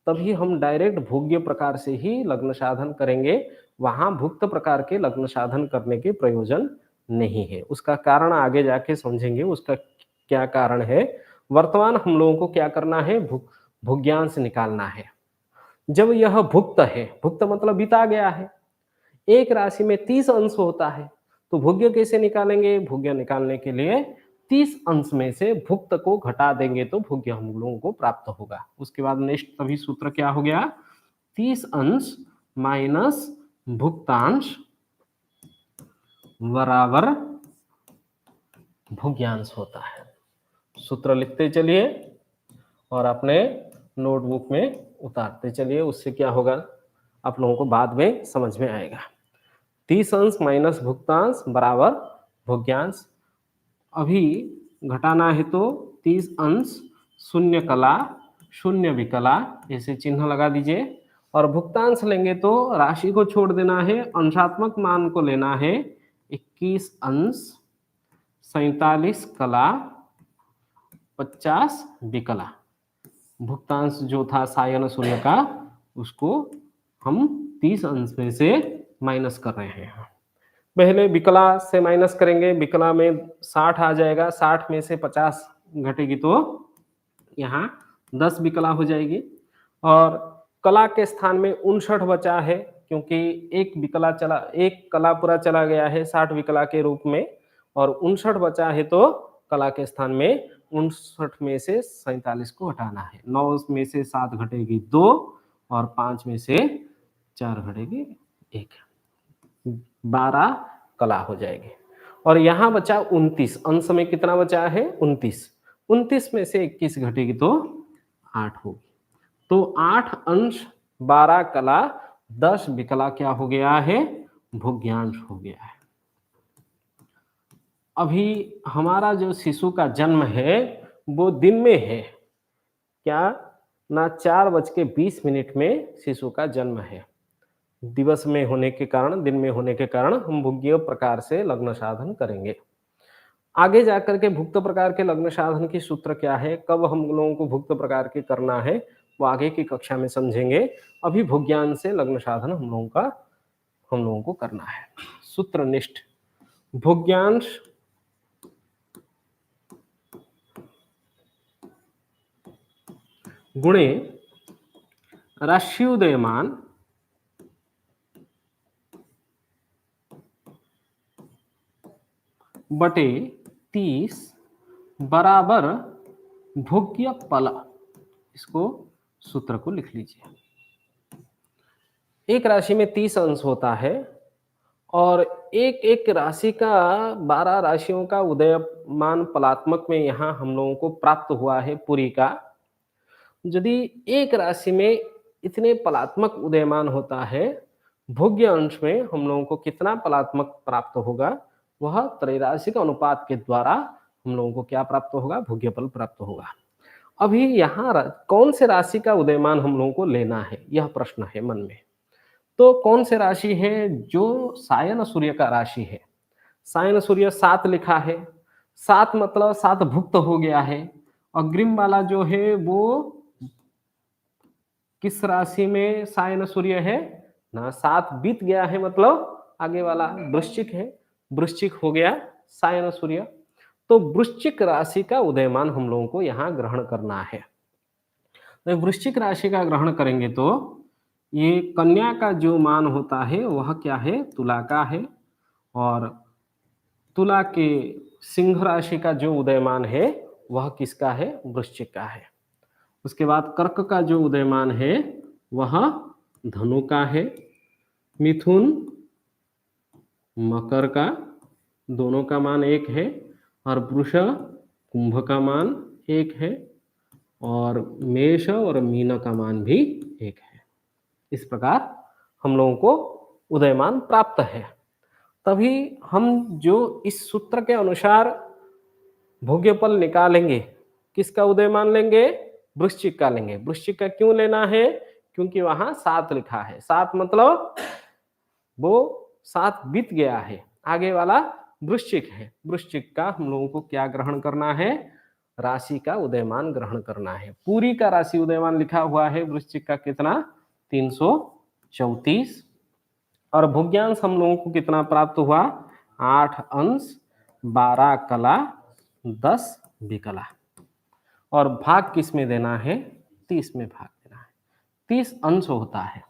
तभी हम डायरेक्ट भोग्य प्रकार से ही लग्न साधन करेंगे। वहां भुक्त प्रकार के लग्न साधन करने के प्रयोजन नहीं है। उसका कारण आगे जाके समझेंगे, उसका क्या कारण है। वर्तमान हम लोगों को क्या करना है, भुग्यांश निकालना है। जब यह भुक्त है, भुक्त मतलब बिता गया है, एक राशि में 30 अंश होता है, तो भोग्य कैसे निकालेंगे, भोग्य निकालने के लिए 30 अंश में से भुक्त को घटा देंगे तो भोग्य हम लोगों को प्राप्त होगा। उसके बाद नेक्स्ट तभी सूत्र क्या हो गया, 30 अंश माइनस भुक्तांश बराबर भोग्यांश होता है। सूत्र लिखते चलिए और अपने नोटबुक में उतारते चलिए, उससे क्या होगा आप लोगों को बाद में समझ में आएगा। 30 अंश माइनस भुक्तांश बराबर भोग्यांश। अभी घटाना है तो 30 अंश शून्य कला शून्य विकला, ऐसे चिन्ह लगा दीजिए, और भुक्तांश लेंगे तो राशि को छोड़ देना है, अंशात्मक मान को लेना है। 21 अंश 47 कला 50 विकला। भुक्तांश जो था सायन सूर्य का, उसको हम 30 अंश में से माइनस कर रहे हैं। पहले विकला से माइनस करेंगे, विकला में 60 आ जाएगा, 60 में से 50 घटेगी तो यहाँ 10 विकला हो जाएगी, और कला के स्थान में 59 बचा है, क्योंकि एक विकला चला, एक कला पूरा चला गया है 60 विकला के रूप में, और 59 बचा है, तो कला के स्थान में 59 में से 47 को हटाना है। 9 में से 7 घटेगी 2, और 5 में से 4 घटेगी 1, 12 कला हो जाएगी। और यहाँ बचा 29, अंश में कितना बचा है, 29, 29 में से 21 घटेगी तो 8 होगी। तो 8 अंश 12 कला 10 विकला क्या हो गया है, भोग्यांश हो गया है। अभी हमारा जो शिशु का जन्म है वो दिन में है, क्या ना 4:20 में शिशु का जन्म है। दिवस में होने के कारण, दिन में होने के कारण हम भुग्य प्रकार से लग्न साधन करेंगे। आगे जाकर के भुक्त प्रकार के लग्न साधन की सूत्र क्या है, कब हम लोगों को भुक्त प्रकार के करना है, वो आगे की कक्षा में समझेंगे। अभी भुग्यान से लग्न साधन हम लोगों को करना है। सूत्रनिष्ठ भुग्यांश गुणे राशिउदयमान बटे 30 बराबर भोग्य फल। इसको सूत्र को लिख लीजिए। एक राशि में 30 अंश होता है, और एक एक राशि का 12 राशियों का उदयमान फलात्मक में यहाँ हम लोगों को प्राप्त हुआ है पूरी का। यदि एक राशि में इतने फलात्मक उदयमान होता है, भोग्य अंश में हम लोगों को कितना फलात्मक प्राप्त होगा, वह त्रैराशिक अनुपात के द्वारा हम लोगों को क्या प्राप्त होगा, भोग्य फल प्राप्त होगा। अभी यहाँ कौन से राशि का उदयमान हम लोगों को लेना है, यह प्रश्न है मन में। तो कौन से राशि है, जो सायन सूर्य का राशि है। सायन सूर्य 7 लिखा है, 7 मतलब 7 भुक्त हो गया है। अग्रिम वाला जो है वो किस राशि में सायन सूर्य है ना, 7 बीत गया है, मतलब आगे वाला वृश्चिक है, वृश्चिक हो गया सायन सूर्य। तो वृश्चिक राशि का उदयमान हम लोगों को यहाँ ग्रहण करना है। तो वृश्चिक राशि का ग्रहण करेंगे तो ये कन्या का जो मान होता है वह क्या है, तुला का है। और तुला के सिंह राशि का जो उदयमान है वह किसका है, वृश्चिक का है। उसके बाद कर्क का जो उदयमान है वह धनु का है। मिथुन मकर का, दोनों का मान एक है। और वृष कुंभ का मान एक है। और मेष और मीन का मान भी एक है। इस प्रकार हम लोगों को उदयमान प्राप्त है। तभी हम जो इस सूत्र के अनुसार भोग्यफल निकालेंगे, किसका उदयमान लेंगे, वृश्चिक का लेंगे। वृश्चिक का क्यों लेना है, क्योंकि वहां 7 लिखा है। 7 मतलब वो 7 बीत गया है, आगे वाला वृश्चिक है। वृश्चिक का हम लोगों को क्या ग्रहण करना है, राशि का उदयमान ग्रहण करना है। पूरी का राशि उदयमान लिखा हुआ है वृश्चिक का कितना, 334। और भोग्यांश हम लोगों को कितना प्राप्त हुआ, 8 अंश 12 कला 10 विकला। और भाग किस में देना है, 30 में भाग देना है। 30 अंश होता है।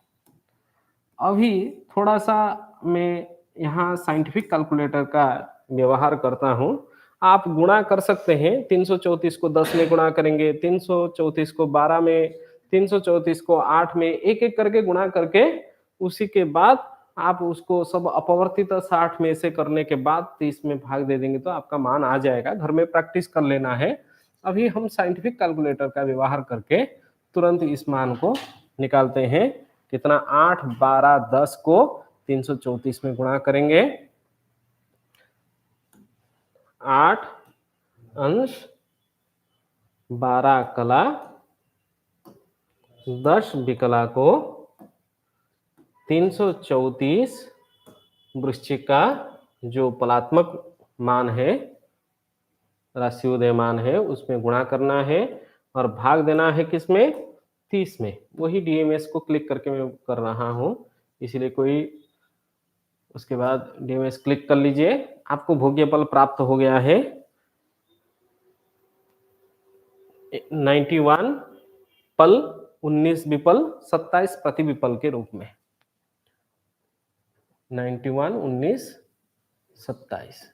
अभी थोड़ा सा मैं यहाँ साइंटिफिक कैलकुलेटर का व्यवहार करता हूँ। आप गुणा कर सकते हैं। 334 को 10 में गुणा करेंगे, 334 को 12 में, 334 को 8 में, एक एक करके गुणा करके उसी के बाद आप उसको सब अपवर्तित 60 में से करने के बाद 30 में भाग दे देंगे तो आपका मान आ जाएगा। घर में प्रैक्टिस कर लेना है। अभी हम साइंटिफिक कैलकुलेटर का व्यवहार करके तुरंत इस मान को निकालते हैं। कितना, 8 12 10 को 334 में गुणा करेंगे। 8 अंश 12 कला 10 विकला को 334 वृश्चिक का जो पलात्मक मान है, राशि उदयमान है, उसमें गुणा करना है और भाग देना है किसमें, 30 में। वही डीएमएस को क्लिक करके मैं कर रहा हूं, इसलिए कोई, उसके बाद डीएमएस क्लिक कर लीजिए। आपको भोग्यफल प्राप्त हो गया है 91 पल 19 विपल 27 प्रति विपल के रूप में। 91 19 27।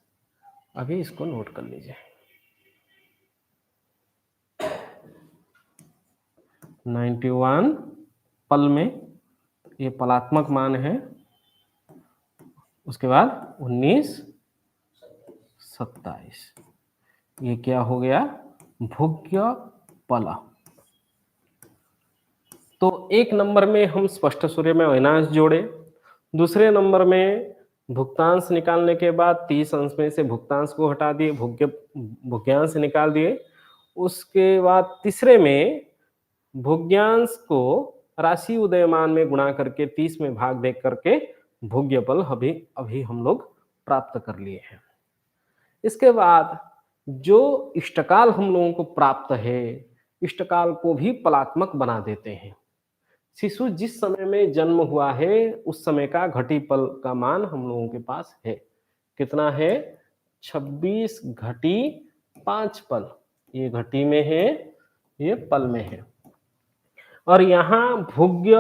अभी इसको नोट कर लीजिए। 91 पल में ये पलात्मक मान है। उसके बाद 19 27, ये क्या हो गया, भोग्य पल। तो एक नंबर में हम स्पष्ट सूर्य में अविनाश जोड़े। दूसरे नंबर में भुक्तांश निकालने के बाद 30 अंश में से भुक्तांश को हटा दिए, भोग्यांश निकाल दिए। उसके बाद तीसरे में भोग्यांश को राशि उदयमान में गुणा करके 30 में भाग दे करके भोग्यफल अभी हम लोग प्राप्त कर लिए हैं। इसके बाद जो इष्टकाल हम लोगों को प्राप्त है, इष्टकाल को भी पलात्मक बना देते हैं। शिशु जिस समय में जन्म हुआ है उस समय का घटी पल का मान हम लोगों के पास है। कितना है, 26 घटी 5 पल। ये घटी में है, ये पल में है। और यहाँ भोग्य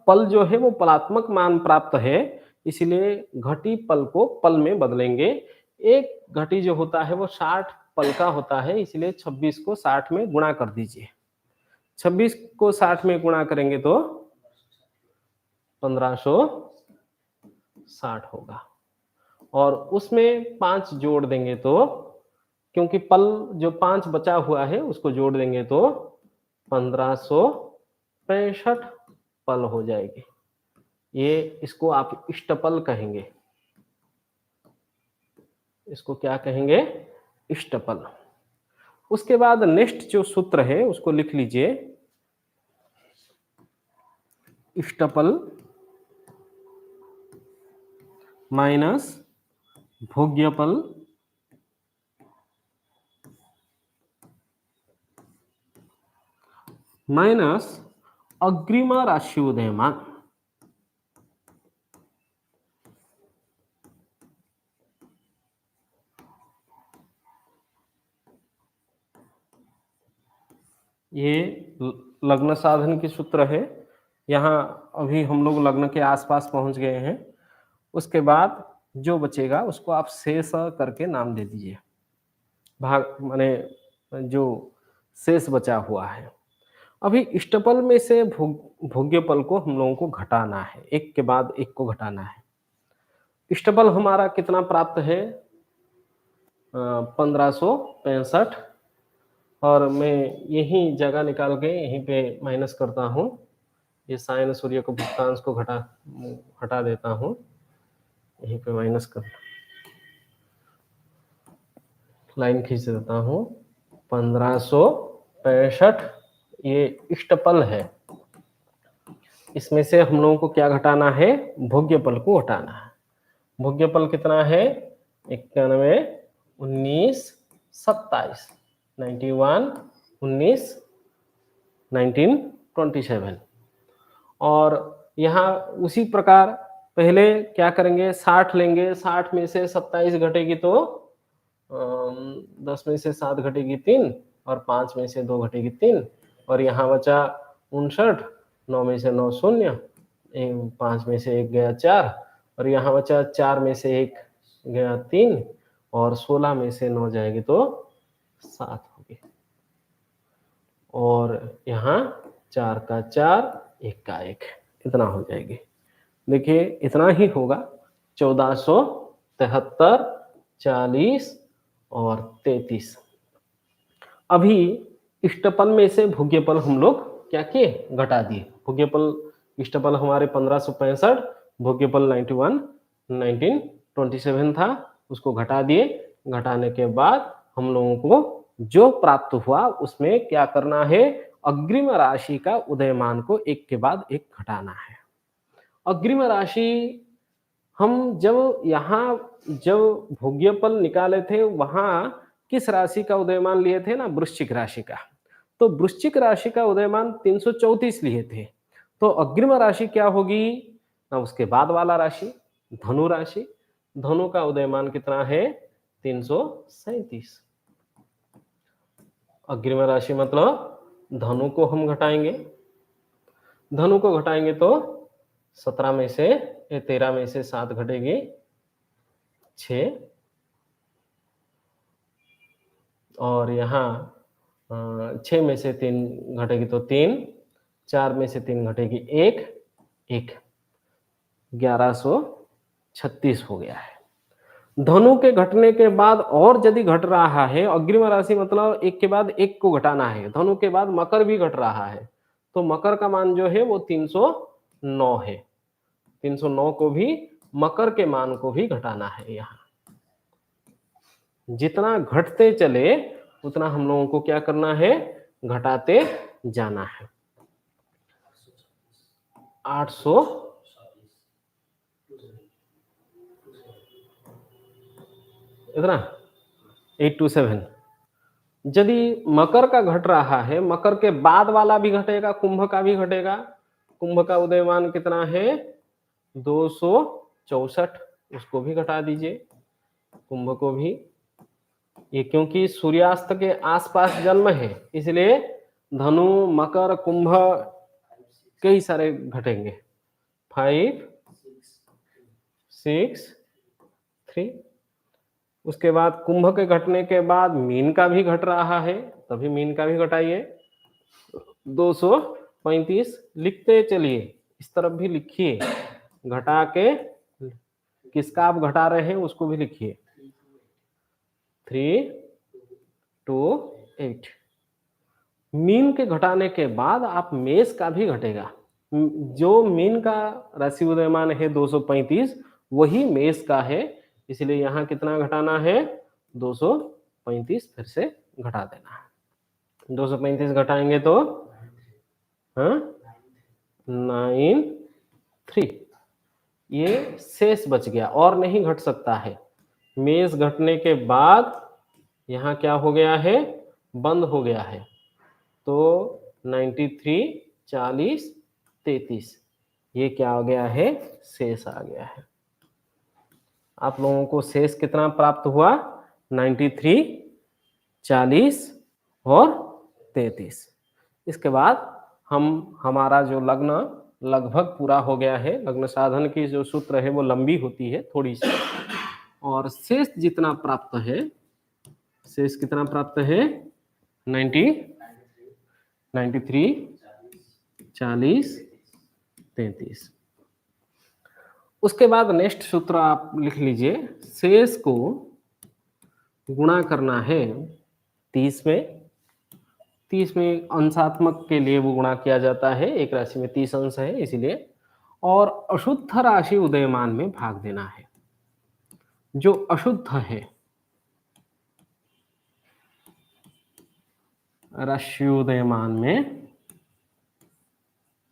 पल जो है वो पलात्मक मान प्राप्त है, इसलिए घटी पल को पल में बदलेंगे। एक घटी जो होता है वो 60 पल का होता है, इसलिए 26 को 60 में गुणा कर दीजिए। 26 को 60 में गुणा करेंगे तो 1560 होगा। और उसमें 5 जोड़ देंगे तो, क्योंकि पल जो 5 बचा हुआ है उसको जोड़ देंगे तो 1565 पल हो जाएगी। ये इसको आप इष्टपल कहेंगे। इसको क्या कहेंगे, इष्टपल। उसके बाद नेक्स्ट जो सूत्र है उसको लिख लीजिए। इष्टपल माइनस भोग्यपल माइनस अग्रिम राशि उदयमान। ये लग्न साधन की सूत्र है। यहाँ अभी हम लोग लग्न के आसपास पहुंच गए हैं। उसके बाद जो बचेगा उसको आप शेष करके नाम दे दीजिए। भाग माने जो शेष बचा हुआ है। अभी इष्टफल में से भोग्यफल को हम लोगों को घटाना है, एक के बाद एक को घटाना है। इष्टफल हमारा कितना प्राप्त है? 1565, और मैं यही जगह निकाल के यहीं पे माइनस करता हूँ। ये साइन सूर्य को भुक्तांश को हटा देता हूँ, यहीं पे माइनस कर लाइन खींच देता हूँ। 1565 ये इष्टफल है। इसमें से हम लोगों को क्या घटाना है? भोग्यफल को घटाना है। भोग्यफल कितना है? 91, 19, 27, 91, 19, 1927। और यहाँ उसी प्रकार पहले क्या करेंगे? 60 लेंगे। 60 में से 27 घटेगी तो 10 में से 7 घटेगी 3, और 5 में से 2 घटेगी 3, और यहाँ बचा 59, 9 में से 9 शून्य, 5 में से 1 गया 4, और यहाँ बचा 4 में से 1 गया 3, और 16 में से 9 जाएगी तो 7 होगी। और यहाँ 4 का 4, 1 का 1, इतना हो जाएगी। देखिए इतना ही होगा। 1473, 40 और 33। अभी इष्टफल में से भोग्यफल हम लोग क्या किए? घटा दिए। भोग्यफल इष्टफल हमारे 1565, भोग्यफल 91, 1927 था, उसको घटा दिए। घटाने के बाद हम लोगों को जो प्राप्त हुआ उसमें क्या करना है? अग्रिम राशि का उदयमान को एक के बाद एक घटाना है। अग्रिम राशि हम जब भोग्यफल निकाले थे वहां किस राशि का उदयमान लिए थे ना? वृश्चिक राशि का। तो वृश्चिक राशि का उदयमान 334 लिए थे। तो अग्रिम राशि क्या होगी ना? उसके बाद वाला राशि धनु राशि। धनु का उदयमान कितना है? 337। अग्रिम राशि मतलब धनु को हम घटाएंगे। धनु को घटाएंगे तो 13 में से 7 घटेगी 6, और यहाँ 6 में से 3 घटेगी तो 3, 4 में से 3 घटेगी 1, 1136 हो गया है। धनु के घटने के बाद और यदि घट रहा है, अग्रिम राशि मतलब एक के बाद एक को घटाना है। धनु के बाद मकर भी घट रहा है, तो मकर का मान जो है वो 309 है। 309 को भी, मकर के मान को भी घटाना है। यहाँ जितना घटते चले उतना हम लोगों को क्या करना है? घटाते जाना है। 800 इतना 827। यदि मकर का घट रहा है, मकर के बाद वाला भी घटेगा, कुंभ का भी घटेगा। कुंभ का उदयमान कितना है? 264, उसको भी घटा दीजिए, कुंभ को भी। ये क्योंकि सूर्यास्त के आसपास जन्म है, इसलिए धनु, मकर, कुंभ कई सारे घटेंगे। 5, 6, 3। उसके बाद कुंभ के घटने के बाद मीन का भी घट रहा है, तभी मीन का भी घटाइए। 235 लिखते चलिए, इस तरफ भी लिखिए, घटा के किसका आप घटा रहे हैं उसको भी लिखिए। 3, 2, 8। मीन के घटाने के बाद आप मेष का भी घटेगा। जो मीन का राशि उदयमान है 235, वही मेष का है, इसलिए यहाँ कितना घटाना है? 235 फिर से घटा देना है। 235 घटाएंगे तो 93। ये शेष बच गया और नहीं घट सकता है। मेष घटने के बाद यहाँ क्या हो गया है? बंद हो गया है। तो 93, 40, 33 ये क्या आ गया है? शेष आ गया है। आप लोगों को शेष कितना प्राप्त हुआ? 93, 40 और 33। इसके बाद हमारा जो लग्न लगभग पूरा हो गया है। लग्न साधन की जो सूत्र है वो लंबी होती है थोड़ी सी, और शेष जितना प्राप्त है, शेष कितना प्राप्त है 90, 93, 40, 33। उसके बाद नेक्स्ट सूत्र आप लिख लीजिए, शेष को गुणा करना है 30 में। 30 में अंशात्मक के लिए वो गुणा किया जाता है, एक राशि में 30 अंश है इसीलिए, और अशुद्ध राशि उदयमान में भाग देना है। जो अशुद्ध है राशि उदयमान में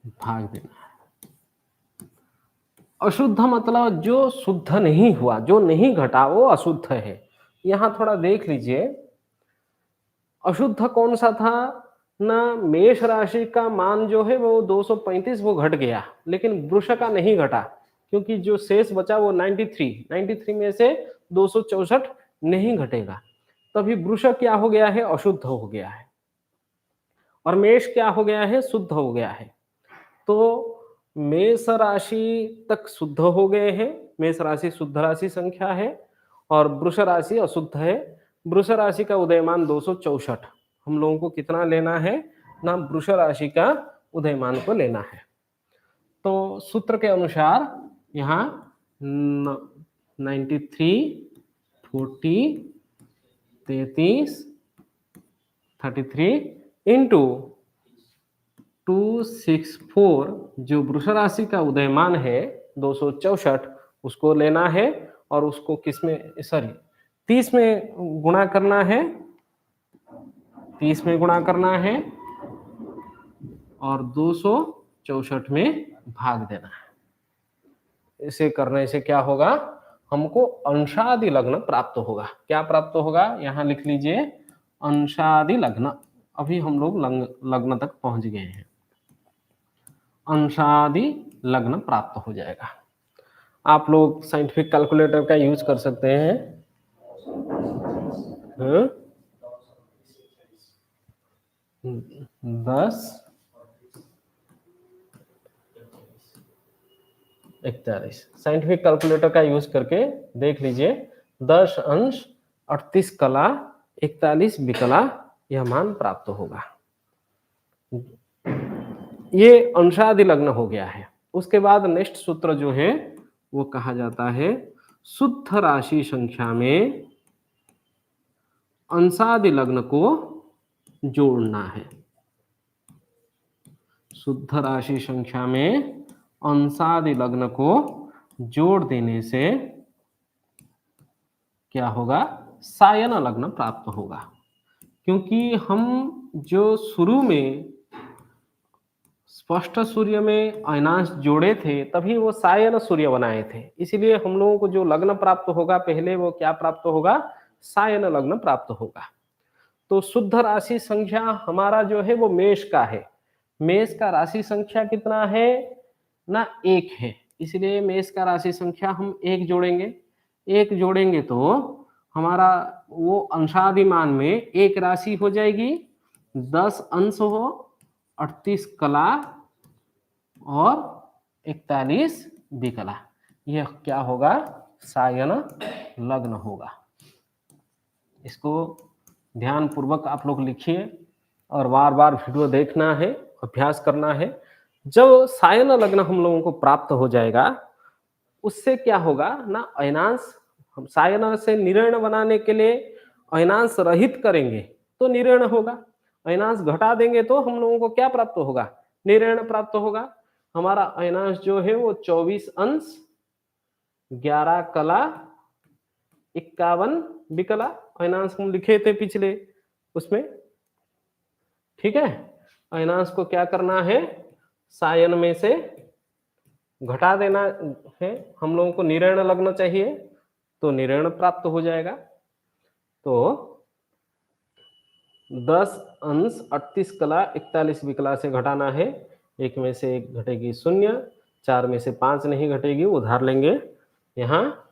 भाग देना है। अशुद्ध मतलब जो शुद्ध नहीं हुआ, जो नहीं घटा, वो अशुद्ध है। यहां थोड़ा देख लीजिए, अशुद्ध कौन सा था ना, मेष राशि का मान जो है वो 235 वो घट गया, लेकिन वृष का नहीं घटा, क्योंकि जो शेष बचा वो 93 में से 264 नहीं घटेगा, तभी वृष क्या हो गया है, अशुद्ध हो गया है, और मेष क्या हो गया है, शुद्ध हो गया है। तो मेष राशि तक शुद्ध हो गए हैं, मेष राशि शुद्ध राशि संख्या है, और वृष राशि अशुद्ध है। वृष राशि का उदयमान 264, हम लोगों को कितना लेना है ना, वृष राशि का उदयमान को लेना है। तो सूत्र के अनुसार यहाँ 93, 40, 33, 33 इंटू 264, जो वृष राशि का उदयमान है 264, उसको लेना है, और उसको किसमें, सॉरी 30 में गुणा करना है, 30 में गुणा करना है, और 264 में भाग देना है। इसे करने से क्या होगा, हमको अंशादि लग्न प्राप्त होगा। क्या प्राप्त होगा, यहां लिख लीजिए, अंशादि लग्न। अभी हम लोग लग्न तक पहुंच गए हैं, अंशादि लग्न प्राप्त हो जाएगा। आप लोग साइंटिफिक कैलकुलेटर का यूज कर सकते हैं। 10, 41 साइंटिफिक कैलकुलेटर का यूज करके देख लीजिए, 10 अंश 38 कला 41 विकला, यह मान प्राप्त होगा। ये अंशादि लग्न हो गया है। उसके बाद नेक्स्ट सूत्र जो है वो कहा जाता है, शुद्ध राशि संख्या में अंशादि लग्न को जोड़ना है। शुद्ध राशि संख्या में अंशादि लग्न को जोड़ देने से क्या होगा, सायन लग्न प्राप्त होगा। क्योंकि हम जो शुरू में स्पष्ट सूर्य में अयनांश जोड़े थे, तभी वो सायन सूर्य बनाए थे, इसलिए हम लोगों को जो लग्न प्राप्त होगा पहले, वो क्या प्राप्त होगा, सायन लग्न प्राप्त होगा। तो शुद्ध राशि संख्या हमारा जो है वो मेष का है। मेष का राशि संख्या कितना है ना, 1 है, इसलिए मेष का राशि संख्या हम 1 जोड़ेंगे। 1 जोड़ेंगे तो हमारा वो अंशादिमान में एक राशि हो जाएगी, 10 अंश हो, 38 कला और 41 विकला, यह क्या होगा, सायन लग्न होगा। इसको ध्यान पूर्वक आप लोग लिखिए, और बार बार वीडियो देखना है, अभ्यास करना है। जब सायन लग्न हम लोगों को प्राप्त हो जाएगा, उससे क्या होगा ना, अयनांश हम सायन से निर्ण बनाने के लिए अयनांश रहित करेंगे तो निर्ण होगा, अयनांश घटा देंगे तो हम लोगों को क्या प्राप्त होगा, निर्ण प्राप्त होगा। हमारा अयनांश जो है वो 24 अंश 11 कला 51 विकला अयनांश हम लिखे थे पिछले उसमें, ठीक है। अयनांश को क्या करना है, सायन में से घटा देना है, हम लोगों को निर्ण लगना चाहिए, तो निर्ण प्राप्त हो जाएगा। तो 10 अंश 38 कला 41 विकला से घटाना है, 1 में से 1 घटेगी 0, 4 में से 5 नहीं घटेगी, उधार लेंगे यहाँ,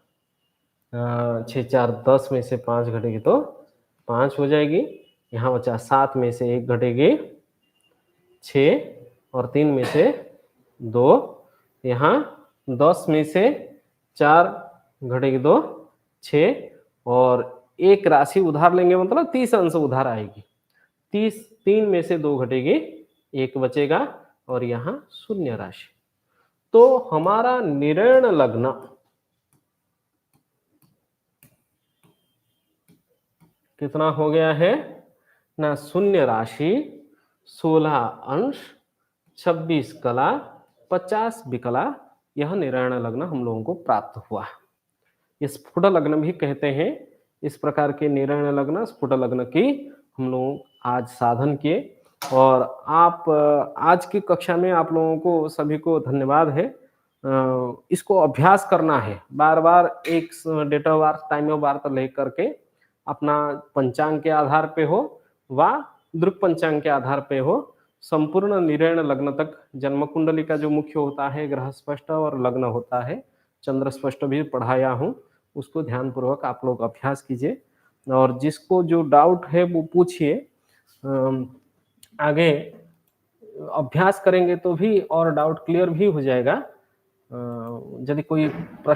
6 4 10 में से 5 घटेगी तो 5 हो जाएगी, यहाँ बचा 7 में से 1 घटेगी 6 और 3 में से 2, यहाँ 10 में से 4 घटेगी 2, 6 और एक राशि उधार लेंगे मतलब 30 अंश उधार आएगी। 30 3 में से 2 घटेगी, 1 बचेगा और यहाँ शून्य राशि। तो हमारा निर्ण लग्न कितना हो गया है ना, शून्य राशि, 16 अंश, 26 कला, 50 विकला, यह निर्ण लग्न हम लोगों को प्राप्त हुआ। इस स्फुट लग्न भी कहते हैं। इस प्रकार के निर्ण लग्न, स्फुट लग्न की हम लोग आज साधन किए। और आप आज की कक्षा में आप लोगों को सभी को धन्यवाद है। इसको अभ्यास करना है, बार बार एक date of birth, time of birth लेकर के अपना पंचांग के आधार पे हो व दृक पंचांग के आधार पे हो, संपूर्ण निर्ण लग्न तक जन्म कुंडली का जो मुख्य होता है ग्रह स्पष्ट और लग्न होता है, चंद्र स्पष्ट भी पढ़ाया हूँ, उसको ध्यान पूर्वक आप लोग अभ्यास कीजिए। और जिसको जो डाउट है वो पूछिए। आगे अभ्यास करेंगे तो भी और डाउट क्लियर भी हो जाएगा। यदि कोई प्रश्न